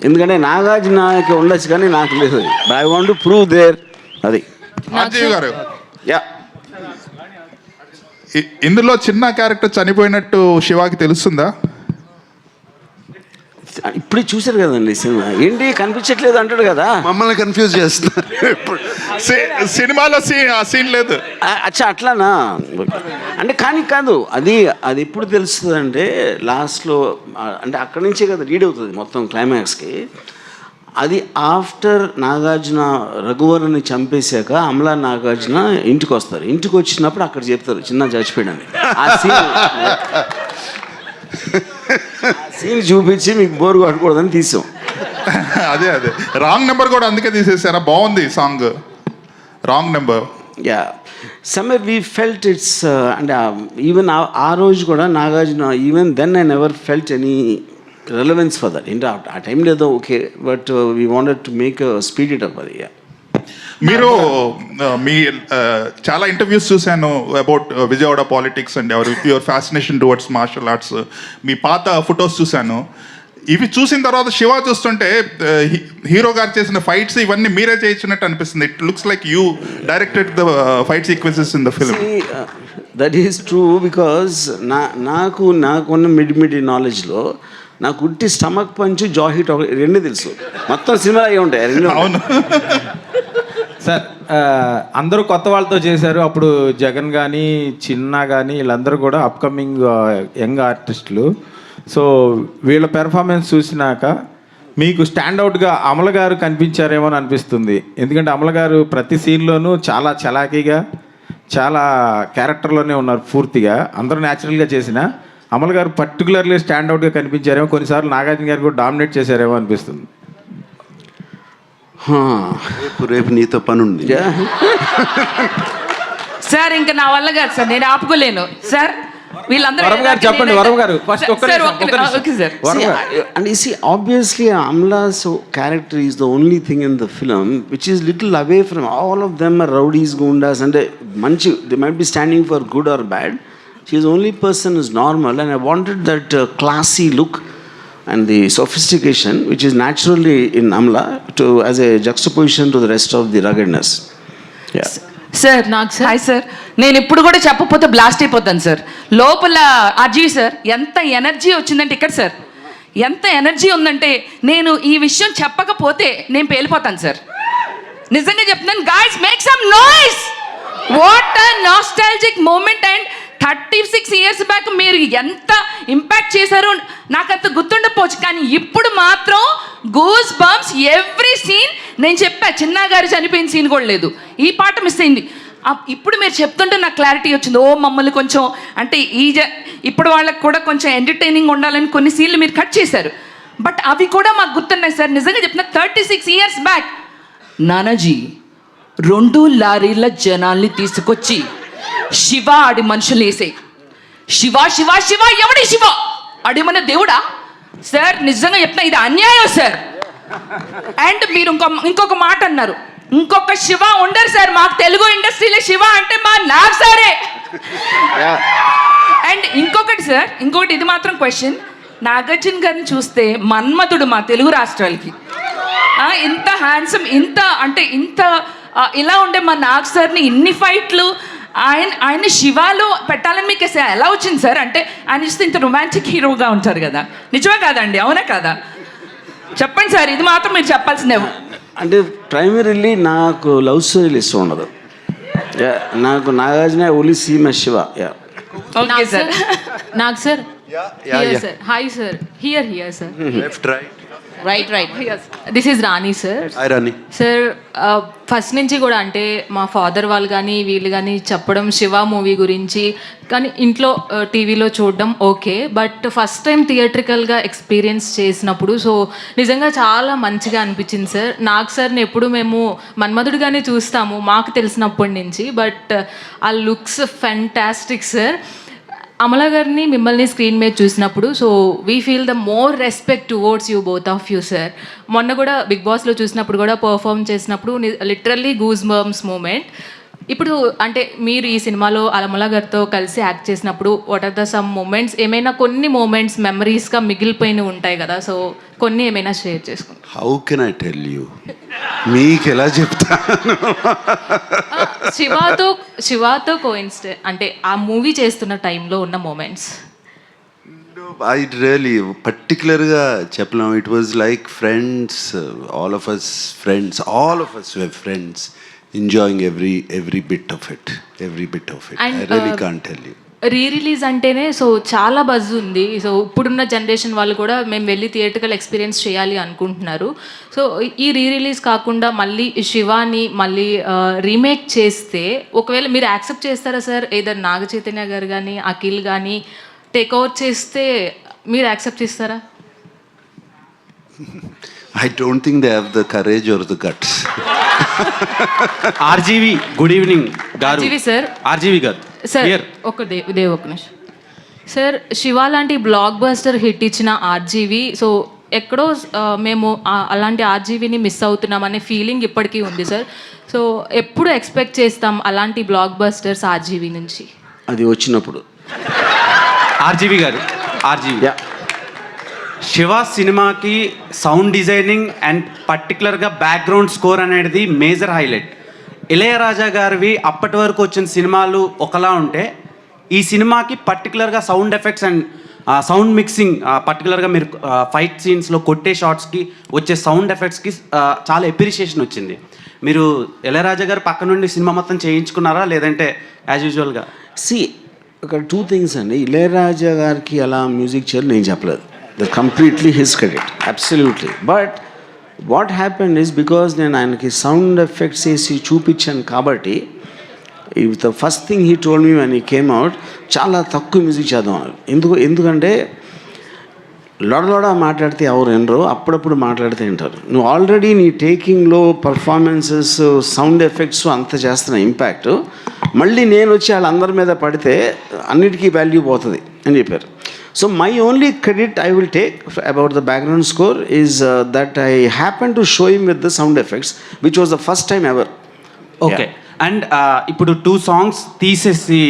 ఎందుకంటే నాగార్జునకి ఉండొచ్చు కానీ నాకు లేదు. I want to prove there. అది ఆర్జీవి గారు, యా ఇందులో చిన్న క్యారెక్టర్ చనిపోయినట్టు శివాకి తెలుస్తుందా? ఇప్పుడు చూశారు కదండి సినిమా, ఏంటి కనిపించట్లేదు అంటాడు కదా, మమ్మల్ని కన్ఫ్యూజ్ చేస్తున్నారు. సినిమాలో సీన్ లేదు. అచ్చా అట్లానా? అంటే కానీ కాదు, అది ఎప్పుడు తెలుస్తుంది అంటే లాస్ట్లో, అంటే అక్కడి నుంచే కదా రీడ్ అవుతుంది మొత్తం క్లైమాక్స్కి. అది ఆఫ్టర్ నాగార్జున రఘువరన్ని చంపేశాక అమలా నాగార్జున ఇంటికి వస్తారు. ఇంటికి వచ్చినప్పుడు అక్కడ చెప్తారు చిన్న చచ్చిపోయాడని. ఆ సీన్ చూపించి మీకు బోర్ కొట్టకూడదని తీసాం. అదే రాంగ్ నెంబర్ కూడా అందుకే తీసేసారా? బాగుంది song, wrong number. Yeah somewhere we felt it's. అంటే ఈవెన్ ఆ రోజు కూడా Nagarjuna, even then I never felt any relevance for that. ఏంటో ఆ టైం లేదో okay, but we wanted to make speed it up. అది మీరు మీ చాలా ఇంటర్వ్యూస్ చూశాను about Vijayawada politics and your fascination towards martial arts. మీ పాత ఫొటోస్ చూశాను. ఇవి చూసిన తర్వాత శివ చూస్తుంటే హీరో గారు చేసిన ఫైట్స్ ఇవన్నీ మీరే చేయించినట్టు అనిపిస్తుంది. It looks like you directed the fight sequences in the film. That is true because నాకున్న మిడి నాలెడ్జ్లో నాకు ఉట్టి స్టమక్ పంచ్, జా హిట్ రెండు తెలుసు. మొత్తం సినిమా అయ్యి ఉంటాయి రెండు. అవును సార్, అందరూ కొత్త వాళ్ళతో చేశారు. అప్పుడు జగన్ కానీ చిన్న కానీ వీళ్ళందరూ కూడా అప్కమింగ్ యంగ్ ఆర్టిస్టులు. సో వీళ్ళ పెర్ఫార్మెన్స్ చూసినాక మీకు స్టాండ్అవుట్గా అమల గారు కనిపించారేమో అని అనిపిస్తుంది. ఎందుకంటే అమల గారు ప్రతి సీన్లోనూ చాలా చలాకీగా, చాలా క్యారెక్టర్లోనే ఉన్నారు పూర్తిగా, అందరూ న్యాచురల్గా చేసిన. అమల్ గారు పర్టికులర్లీ స్టాండ్అవుట్గా కనిపించారేమో, కొన్నిసార్లు నాగార్జున గారు కూడా డామినేట్ చేశారేమో అనిపిస్తుంది. రేపు నీతో పని ఉంది. సార్ ఇంకా నా వల్ల కాదు సార్, నేను ఆపుకోలేను సార్. వీళ్ళందరూ వరం గారు చెప్పండి, వరం గారు ఫస్ట్ ఒక్క సార్, నిమిషం. Okay sir. And you see, obviously, Amla's character is the only thing in the film which is little away from all of them are rowdies, gundas, and manchi. They might be standing for good or bad. She is the only person who's normal, and I wanted that classy look and the sophistication which is naturally in Amla to as a juxtaposition to the rest of the ruggedness. Yeah. Sir నాకు hi sir, నేను ఇప్పుడు కూడా చెప్పకపోతే blast అయిపోతాను sir. లోపల Ajay sir ఎంత energy వచ్చిందంటే ఇక్కడ సార్ ఎంత ఎనర్జీ ఉందంటే నేను ఈ విషయం చెప్పకపోతే నేను పేలిపోతాను సార్. నిజంగా చెప్తున్నాను. Guys make some noise. What a nostalgic moment. And 36 years back మీరు ఎంత ఇంపాక్ట్ చేశారో నాకు అంత గుర్తుండకపోవచ్చు, కానీ ఇప్పుడు మాత్రం గూస్ బంప్స్ ఎవ్రీ సీన్. నేను చెప్పా చిన్నా గారు చనిపోయిన సీన్ కూడా లేదు, ఈ పాట మిస్ అయింది. ఇప్పుడు మీరు చెప్తుంటే నాకు క్లారిటీ వచ్చింది. ఓ మమ్మల్ని కొంచెం అంటే ఇప్పుడు వాళ్ళకి కూడా కొంచెం ఎంటర్టైనింగ్ ఉండాలని కొన్ని సీన్లు మీరు కట్ చేశారు, బట్ అవి కూడా మాకు గుర్తున్నాయి సార్. నిజంగా చెప్తున్నా 36 years బ్యాక్ నానాజీ 2 లారీల జనాల్ని తీసుకొచ్చి శివ ఆడి మనుషులు వేసే శివ శివ శివ ఎవడి శివ అడిమన్న దేవుడా సార్. నిజంగా చెప్తున్నా ఇది అన్యాయం సార్. అండ్ మీరు ఇంకొక మాట అన్నారు, ఇంకొక శివ ఉండరు సార్ మాకు తెలుగు ఇండస్ట్రీలో. శివ అంటే మా నాగ్ సారే. అండ్ ఇంకొకటి సార్, ఇంకొకటి ఇది మాత్రం క్వశ్చన్. నాగార్జున గారిని చూస్తే మన్మధుడు మా తెలుగు రాష్ట్రాలకి. ఇంత హ్యాండ్సమ్, ఇంత అంటే ఇంత ఇలా ఉండే మా నాగ్ సార్ని ఇన్ని ఫైట్లు ఆయన శివాలో పెట్టాలని మీకు ఎలా వచ్చింది సార్? అంటే ఆయన చూస్తే ఇంత రొమాంటిక్ హీరోగా ఉంటారు కదా, నిజమే కాదండి? అవునా కదా? చెప్పండి సార్, ఇది మాత్రం మీరు చెప్పాల్సిందే. అంటే ప్రైమరీలీ నాకు లవ్ స్టోరీలు ఇష్టం ఉండదు. నాకు Nagarjuna only see my Siva. Okay sir. Nag sir. Here sir. Hi sir. Here sir. Left right. Right. Yes. This is Rani sir. Hi Rani. Sir first నుంచి కూడా అంటే మా ఫాదర్ వాళ్ళు కానీ వీళ్ళు కానీ చెప్పడం శివ మూవీ గురించి, కానీ ఇంట్లో టీవీలో చూడడం ఓకే, బట్ ఫస్ట్ టైం థియేట్రికల్గా ఎక్స్పీరియన్స్ చేసినప్పుడు సో నిజంగా చాలా మంచిగా అనిపించింది సార్. నాగ్ సార్ని ఎప్పుడు మేము మన్మధుడిగానే చూస్తాము మాకు తెలిసినప్పటి నుంచి, బట్ ఆ లుక్స్ ఫెంటాస్టిక్ సార్. అమలా గారిని మిమ్మల్ని స్క్రీన్ మీద చూసినప్పుడు so we feel the more respect towards you both of you sir. మొన్న కూడా బిగ్ బాస్లో చూసినప్పుడు కూడా పర్ఫామ్ చేసినప్పుడు లిటరల్లీ గూస్ బంప్స్ మూమెంట్. ఇప్పుడు అంటే మీరు ఈ సినిమాలో అమలా గారితో కలిసి యాక్ట్ చేసినప్పుడు what are the some moments, ఏమైనా కొన్ని మూమెంట్స్ మెమరీస్గా మిగిలిపోయినవి ఉంటాయి కదా, సో కొన్ని ఏమైనా షేర్ చేసుకుంటాం. How can I tell you, మీకు ఎలా చెప్తాను? శివాతో కోయిన్సిడెంట్ అంటే ఆ మూవీ చేస్తున్న టైంలో ఉన్న మూమెంట్స్. ఐ రియలీ పర్టికులర్గా చెప్పలేము. It was like friends, all of us were friends, enjoying every bit of it. And, I really can't tell you. Release అంటేనే సో చాలా బజ్ ఉంది. సో ఇప్పుడున్న జనరేషన్ వాళ్ళు కూడా మేము వెళ్ళి థియేటర్కల్ ఎక్స్పీరియన్స్ చేయాలి అనుకుంటున్నారు. సో ఈ రిలీజ్ కాకుండా మళ్ళీ శివాని మళ్ళీ రీమేక్ చేస్తే ఒకవేళ మీరు యాక్సెప్ట్ చేస్తారా సార్? ఏదర్ నాగ చైతన్య గారు కానీ అఖిల్ కానీ టేక్ ఓవర్ చేస్తే మీరు యాక్సెప్ట్ చేస్తారా? I don't think they have the courage or the guts. RGV good evening గారు. సార్ ఆర్జీవి గారు సార్ ఒక నిమిషం సార్. శివ లాంటి బ్లాక్ బస్టర్ హిట్ ఇచ్చిన ఆర్జీవి సో ఎక్కడో మేము అలాంటి ఆర్జీవిని మిస్ అవుతున్నామనే ఫీలింగ్ ఇప్పటికీ ఉంది సార్. సో ఎప్పుడు ఎక్స్పెక్ట్ చేస్తాం అలాంటి బ్లాక్ బస్టర్స్ ఆర్జీవి నుంచి? అది వచ్చినప్పుడు. ఆర్జీవి గారు, ఆర్జీవి శివ సినిమాకి సౌండ్ డిజైనింగ్ అండ్ పర్టికులర్గా బ్యాక్గ్రౌండ్ స్కోర్ అనేది మేజర్ హైలైట్. ఇళయరాజా గారివి అప్పటి వరకు వచ్చిన సినిమాలు ఒకలా ఉంటే ఈ సినిమాకి పర్టికులర్గా sound effects and sound mixing, పర్టికులర్గా మీరు ఫైట్ సీన్స్లో కొట్టే షాట్స్కి వచ్చే సౌండ్ ఎఫెక్ట్స్కి చాలా ఎప్రిషియేషన్ వచ్చింది. మీరు ఇళయరాజా గారు పక్క నుండి సినిమా మొత్తం చేయించుకున్నారా లేదంటే యాజ్ యూజువల్గా? ఇక్కడ 2 things అండి. ఇళయరాజా గారికి అలా మ్యూజిక్ చేయాలి నేను చెప్పలేదు. That's completely his credit, absolutely. But what happened is because నేను ఆయనకి సౌండ్ ఎఫెక్ట్స్ వేసి చూపించాను కాబట్టి the first thing he told me when he came out, చాలా తక్కువ మ్యూజిక్ చేద్దాం అన్నారు. ఎందుకంటే లోడ మాట్లాడితే ఎవరు వినరు, అప్పుడప్పుడు మాట్లాడితే వింటారు. నువ్వు ఆల్రెడీ నీ టేకింగ్లో పర్ఫార్మెన్సెస్, సౌండ్ ఎఫెక్ట్స్ అంత చేస్తున్న ఇంపాక్ట్, మళ్ళీ నేను వచ్చి వాళ్ళందరి మీద పడితే అన్నిటికీ వాల్యూ పోతుంది అని చెప్పారు. So my only credit I will take about the background score is that I happen to show him with the sound effects which was the first time ever. Okay. And ఇప్పుడు 2 songs తీసేసి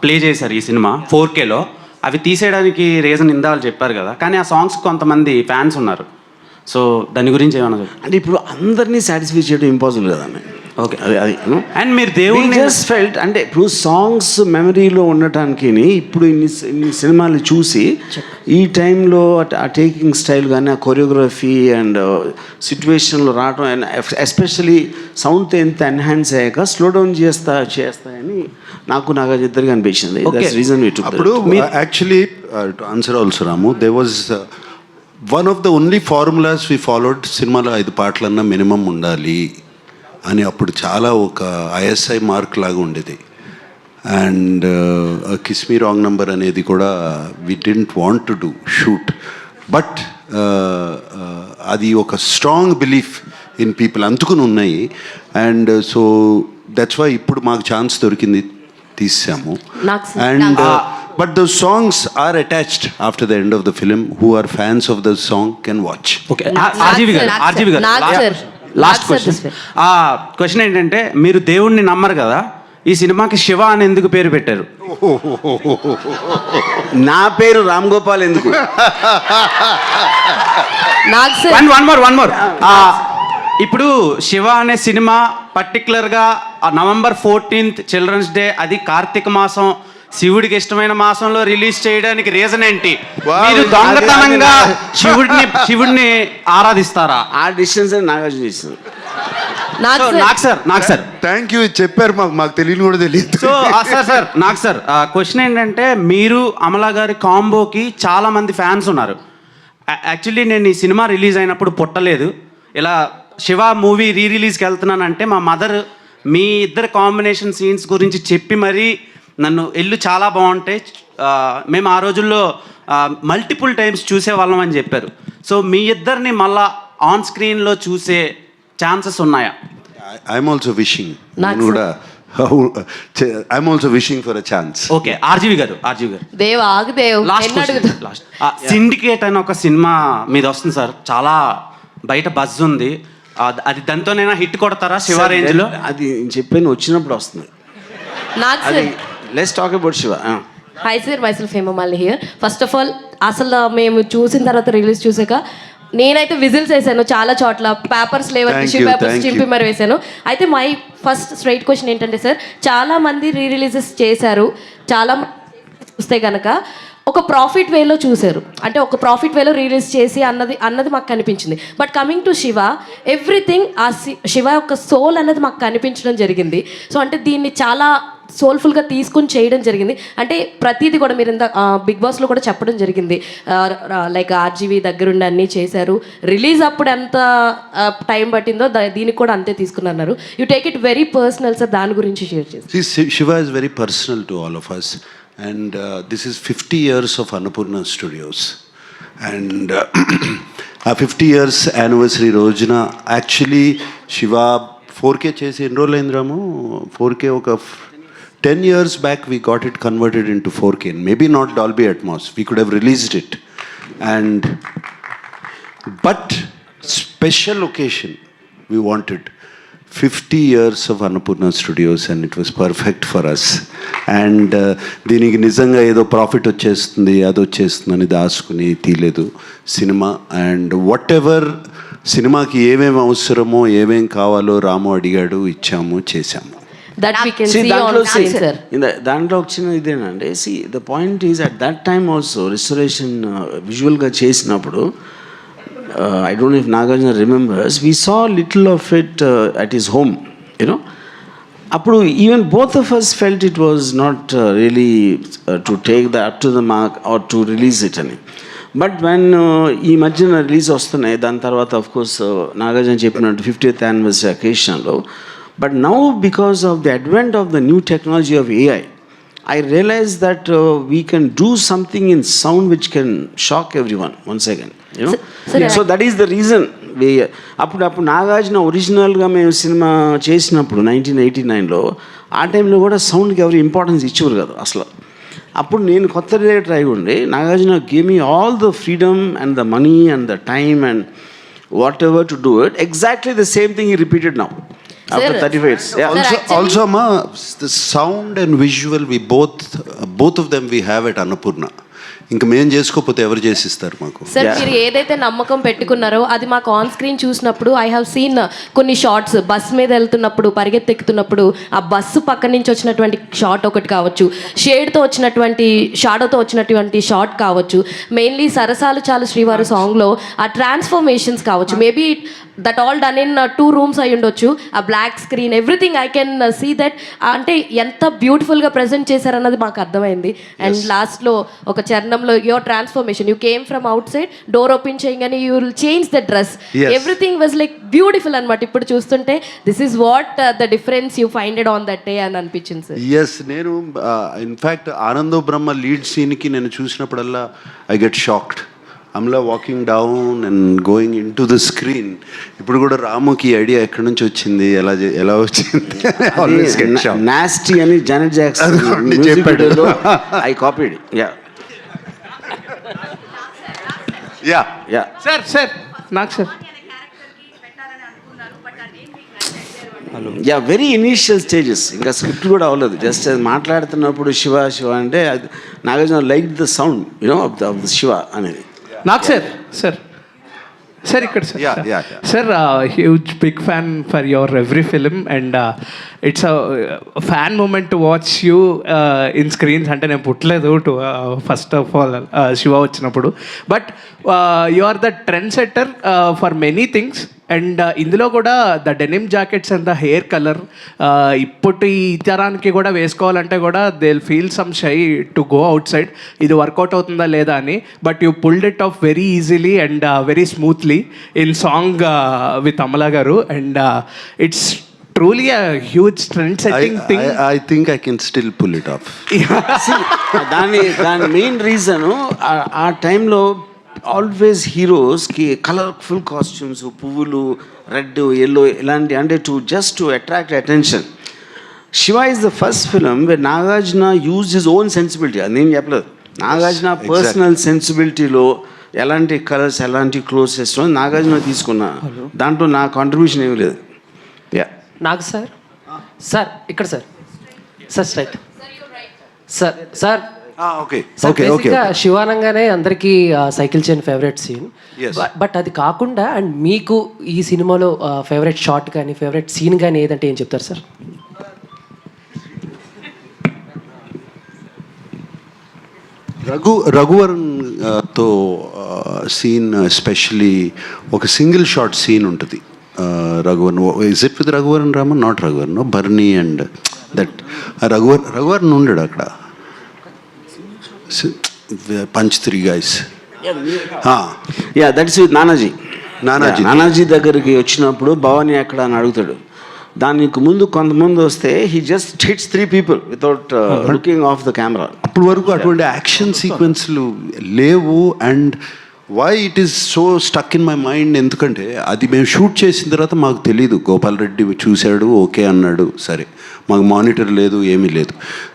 play చేశారు ఈ cinema 4Kలో. అవి తీసేయడానికి reason ఇందాలు చెప్పారు కదా, కానీ ఆ సాంగ్స్ కొంతమంది ఫ్యాన్స్ ఉన్నారు. సో దాని గురించి ఏమన్నా చెప్పండి. అంటే ఇప్పుడు అందరినీ సాటిస్ఫై చేయడం ఇంపాసిబుల్ కదండి. ఓకే. అది అండ్ మీరు దేవుడిని జస్ట్ ఫెల్ట్, అంటే ఇప్పుడు సాంగ్స్ మెమరీలో ఉండటానికి ఇప్పుడు ఇన్ని సినిమాలు చూసి ఈ టైంలో ఆ టేకింగ్ స్టైల్ కానీ, ఆ కొరియోగ్రఫీ అండ్ సిచ్యువేషన్లో రావడం, అండ్ ఎస్పెషలీ సౌండ్తో ఎంత ఎన్హాన్స్ అయ్యాక స్లో డౌన్ చేస్తాయని నాకు ఇద్దరికి అనిపించింది. రీజన్ అప్పుడు actually to answer also Ramu, they was one of the only formulas we followed. సినిమాలో 5 పాటలన్నా మినిమం ఉండాలి అని అప్పుడు చాలా ఒక ఐఎస్ఐ మార్క్ లాగా ఉండేది. And kiss me wrong number అనేది కూడా we didn't want to do shoot, but అది ఒక స్ట్రాంగ్ బిలీఫ్ ఇన్ పీపుల్ అందుకుని ఉన్నాయి. అండ్ సో దట్స్ వై ఇప్పుడు మాకు ఛాన్స్ దొరికింది, తీసాము. And but the songs are attached after the end of the film. Who are fans of the song can watch. Okay. RGV garu last question ఏంటంటే, మీరు దేవుణ్ణి నమ్మరు కదా, ఈ సినిమాకి శివ అని ఎందుకు పేరు పెట్టారు? నా పేరు రామ్ గోపాల్ ఎందుకు? One more. ఇప్పుడు శివ అనే సినిమా పర్టికులర్గా November 14th చిల్డ్రన్స్ డే, అది కార్తీక మాసం, శివుడికి ఇష్టమైన మాసంలో రిలీజ్ చేయడానికి రీజన్ ఏంటి? మీరు దొంగతనంగా శివుడిని ఆరాధిస్తారా? ఆ డిస్టెన్స్ నాగార్జున చేసింది. నాకు సార్ థ్యాంక్ యూ చెప్పారు, మాకు తెలియని కూడా తెలియదు. సో సార్ క్వశ్చన్ ఏంటంటే, మీరు అమలా గారి కాంబోకి చాలా మంది ఫ్యాన్స్ ఉన్నారు. యాక్చువల్లీ నేను ఈ సినిమా రిలీజ్ అయినప్పుడు పుట్టలేదు. ఇలా శివ మూవీ రిలీజ్కి వెళ్తున్నానంటే మా మదర్ మీ ఇద్దరు కాంబినేషన్ సీన్స్ గురించి చెప్పి మరీ నన్ను చాలా బాగుంటాయి, మేము ఆ రోజుల్లో మల్టిపుల్ టైమ్స్ చూసేవాళ్ళం అని చెప్పారు. సో మీ ఇద్దరిని మళ్ళా ఆన్ స్క్రీన్లో చూసే ఛాన్సెస్ ఉన్నాయా? ఐఎమ్ ఆల్సో విషింగ్ కూడా I'm also wishing for a chance. Okay. RGV garu last syndicate అని ఒక సినిమా మీద వస్తుంది సార్, చాలా బయట బజ్ ఉంది. అది దాంతోనైనా హిట్ కొడతారా శివ రేంజ్లో? అది చెప్పాను, వచ్చినప్పుడు వస్తుంది. Let's talk about Shiva. Hi sir, myself Hemamalini here. First of all అసలు మేము చూసిన తర్వాత రిలీజ్ చూసాక నేనైతే విజిల్స్ వేసాను చాలా చోట్ల, పేపర్స్ లేవని టిష్యూ పేపర్స్ చింపి మరి వేసాను. అయితే మై ఫస్ట్ స్ట్రైట్ క్వశ్చన్ ఏంటంటే సార్, చాలా మంది రిలీజెస్ చేశారు, చాలా చూస్తే కనుక ఒక ప్రాఫిట్ వేలో చూశారు, అంటే ఒక ప్రాఫిట్ వేలో రిలీజ్ చేసి అన్నది మాకు కనిపించింది. But coming to Shiva, everything ఆ శివ యొక్క సోల్ అన్నది మాకు కనిపించడం జరిగింది. సో అంటే దీన్ని చాలా సోల్ఫుల్గా తీసుకుని చేయడం జరిగింది. అంటే ప్రతిదీ కూడా మీరు ఇంత బిగ్ బాస్లో కూడా చెప్పడం జరిగింది, లైక్ ఆర్జీవి దగ్గరుండి అన్నీ చేశారు, రిలీజ్ అప్పుడు ఎంత టైం పట్టిందో దీనికి కూడా అంతే తీసుకున్నారు. You take it very personal sir, దాని గురించి షేర్ చేసి. Shiva is very personal to all of us. And this is 50 years of Annapurna Studios. And ఆ 50 years anniversary రోజున యాక్చువల్లీ శివ 4K చేసి ఎన్ని రోజులు అయింది రాము? 4K ఒక 10 years back we got it converted into 4K. Maybe not Dolby Atmos. We could have released it. And but special occasion we wanted 50 years of Annapurna Studios, and it was perfect for us. And దీనికి నిజంగా ఏదో profit వచ్చేస్తుంది అది వచ్చేస్తుందని దాచుకుని తీయలేదు cinema. And what ever సినిమాకి ఏమేమి అవసరమో ఏమేమి కావాలో రాము అడిగాడు, ఇచ్చాము, చేశాము. దాంట్లో వచ్చిన ఇదేనండి. The point is at that time also restoration విజువల్గా చేసినప్పుడు, I don't know if Nagarjuna remembers, we saw little of it at his home, you know. Appudu even both of us felt it was not really to take that up to the mark or to release it ani. But when ee madhyana release vastunayi, dan tarvata of course Nagarjuna cheppinattu 50th anniversary occasion lo But now, because of the advent of the new technology of AI, I realized that we can do something in sound which can shock everyone once again, you know. So that is the reason we అప్పుడు నాగార్జున ఒరిజినల్గా మేము cinema చేసినప్పుడు 1989లో ఆ టైంలో కూడా సౌండ్కి ఎవరు importance ఇచ్చేవారు కదా అసలు. అప్పుడు నేను కొత్త డైరెక్టర్ అయి ఉండి Nagarjuna gave me all the freedom and the money and the time and what ever to do it. Exactly the same thing ఈ repeated now. After 35 years. Yeah. Also, ma, the sound and visual, we both of them we have at Annapurna. ఇంకా మేము చేసుకోకపోతే ఎవరు చేసిస్తారు మాకు? Sir మీరు ఏదైతే నమ్మకం పెట్టుకున్నారో అది మాకు ఆన్ స్క్రీన్ చూసినప్పుడు ఐ హావ్ సీన్ కొన్ని షార్ట్స్ బస్ మీద వెళ్తున్నప్పుడు పరిగెత్తెక్కుతున్నప్పుడు ఆ బస్సు పక్క నుంచి వచ్చినటువంటి షార్ట్ ఒకటి కావచ్చు, షేడ్తో వచ్చినటువంటి షాడోతో వచ్చినటువంటి షార్ట్ కావచ్చు, మెయిన్లీ సరసాలు చాలు శ్రీవారు సాంగ్లో ఆ ట్రాన్స్ఫర్మేషన్స్ కావచ్చు, maybe that all done in 2 rooms అయి ఉండొచ్చు. ఆ black screen everything I can see that. అంటే ఎంత బ్యూటిఫుల్గా ప్రజెంట్ చేశారన్నది మాకు అర్థమైంది. అండ్ లాస్ట్లో ఒక చరణంలో your transformation, you came from outside, door open చేయగానే you will change the dress, everything was like beautiful అనమాట. ఇప్పుడు చూస్తుంటే this is what the difference you find it on that day అని అనిపించింది సార్. ఎస్, నేను in fact Anando Brahma lead సీన్కి నేను చూసినప్పుడల్లా I get shocked. Amala walking down and going into the screen. ఇప్పుడు కూడా రాముకి ఐడియా ఎక్కడి నుంచి వచ్చింది, ఎలా వచ్చింది? నాస్టీ అని జానెట్ జాక్సన్ చెప్పాడు. I copied. సార్ నాకు సార్ వెరీ ఇనీషియల్ స్టేజెస్, ఇంకా స్క్రిప్ట్ కూడా అవ్వలేదు. జస్ట్ అది మాట్లాడుతున్నప్పుడు శివ శివ అంటే Nagarjuna like the sound you know of the Shiva అనేది. నాకు సార్ ఇక్కడ sir huge big fan for your every film and it's fan moment to watch you in screens. అంటే నేను పుట్టలేదు to first of all Shiva వచ్చినప్పుడు, but you are the trend setter for many things. And ఇందులో కూడా the denim jackets and the hair colour ఇప్పటి తరానికి కూడా వేసుకోవాలంటే కూడా they will feel some shy to go outside, ఇది వర్కౌట్ అవుతుందా లేదా అని. But you pulled it off very easily and very smoothly in song with Amala garu. And it's truly a huge trend setting thing. I think I can still pull it off. దాని main reason ఆ టైంలో always హీరోస్కి colourful costumes, పువ్వులు, red, yellow ఇలాంటి, అంటే to attract attention. Shiva is the first film way Nagarjuna use his own sensibility. అది నేను చెప్పలేదు. Nagarjuna personal సెన్సిబిలిటీలో ఎలాంటి కలర్స్, ఎలాంటి క్లోత్స్ వేసుకో నాగార్జున తీసుకున్నా. దాంట్లో నా కాంట్రిబ్యూషన్ ఏమీ లేదు. నాకు సార్ ఇక్కడ సార్ స్ట్రైట్ సార్ ఓకే బేసిక్గా శివానంగానే అందరికీ cycle chain favourite scene. But అది కాకుండా అండ్ మీకు ఈ సినిమాలో ఫేవరెట్ షాట్ కానీ ఫేవరెట్ సీన్ కానీ ఏదంటే ఏం చెప్తారు సార్? రఘువరన్ తో సీన్ ఎస్పెషలీ ఒక సింగిల్ షాట్ సీన్ ఉంటుంది. Raghuvaran, is it with Raghuvaran Raman? Not Raghuvaran, no, Barney and that Raghuvaran ఉండడు అక్కడ, punch 3 guys. That's with Nanaji దగ్గరికి వచ్చినప్పుడు భవానీ ఎక్కడ అని అడుగుతాడు. దానికి ముందు కొంతమంది వస్తే he just hits 3 people without looking of the camera. అప్పటి వరకు అటువంటి యాక్షన్ సీక్వెన్స్లు లేవు. And why it is so stuck in my mind, ఎందుకంటే అది మేము షూట్ చేసిన తర్వాత మాకు తెలీదు. గోపాల్ రెడ్డి చూశాడు, ఓకే అన్నాడు, సరే, మాకు మానిటర్ లేదు, ఏమీ లేదు.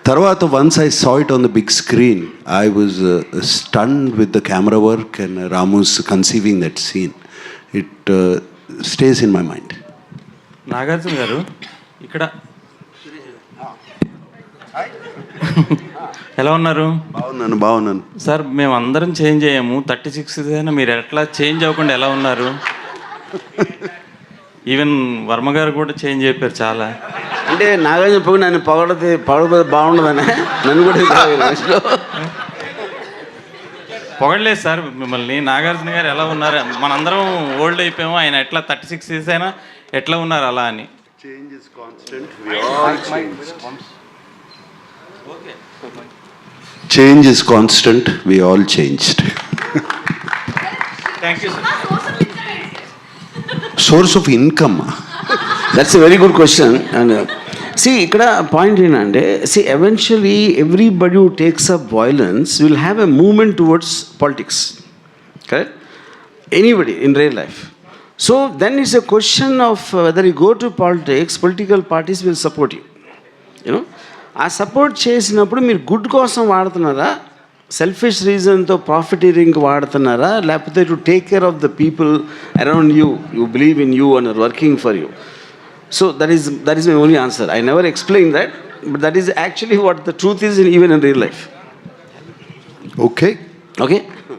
తర్వాత once I saw it on the big screen, I was stunned with the camera work and Ramu's conceiving that scene. It stays in my mind. Nagarjuna garu ఇక్కడ ఎలా ఉన్నారు? బాగున్నాను సార్. మేము అందరం చేంజ్ అయ్యాము. 36 అయినా మీరు ఎట్లా చేంజ్ అవ్వకుండా ఎలా ఉన్నారు? ఈవెన్ వర్మ గారు కూడా చేంజ్ అయిపోయారు చాలా. అంటే నాగార్జున పోయి నన్ను పొగడితే బాగుండదనే నన్ను కూడా పొగడలేదు సార్ మిమ్మల్ని. నాగార్జున గారు ఎలా ఉన్నారు? మనందరం ఓల్డ్ అయిపోయాము, ఆయన ఎట్లా 36 years అయినా ఎట్లా ఉన్నారు అలా అని. Change is constant. Change is constant. We all changed. Thank you, sir. Source of income. That's a very good question. And ఇక్కడ పాయింట్ ఏంటంటే eventually everybody who takes up violence will have a moment towards politics, correct? Anybody in real life. So then it's a question of whether you go to politics, political parties will support you. You know, ఆ support చేసినప్పుడు మీరు good కోసం వాడుతున్నారా, selfish రీజన్తో profiteering వాడుతున్నారా, లేకపోతే to take care of the people around you, you believe in you and are working for you. So that is my only answer. I never explained that, but that is actually what the truth is even in real life. Okay.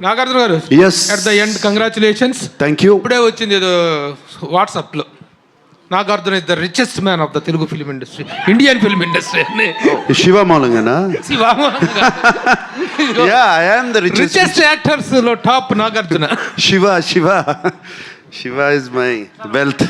Nagarjuna garu, Yes. At the end congratulations. Thank you. ఇప్పుడే వచ్చింది ఏదో వాట్సాప్లో, Nagarjuna is the richest man of the Telugu film industry, Indian film industry అని. శివ మూలంగానా? Yeah, I am the richest actors లో top Nagarjuna. Shiva is my wealth.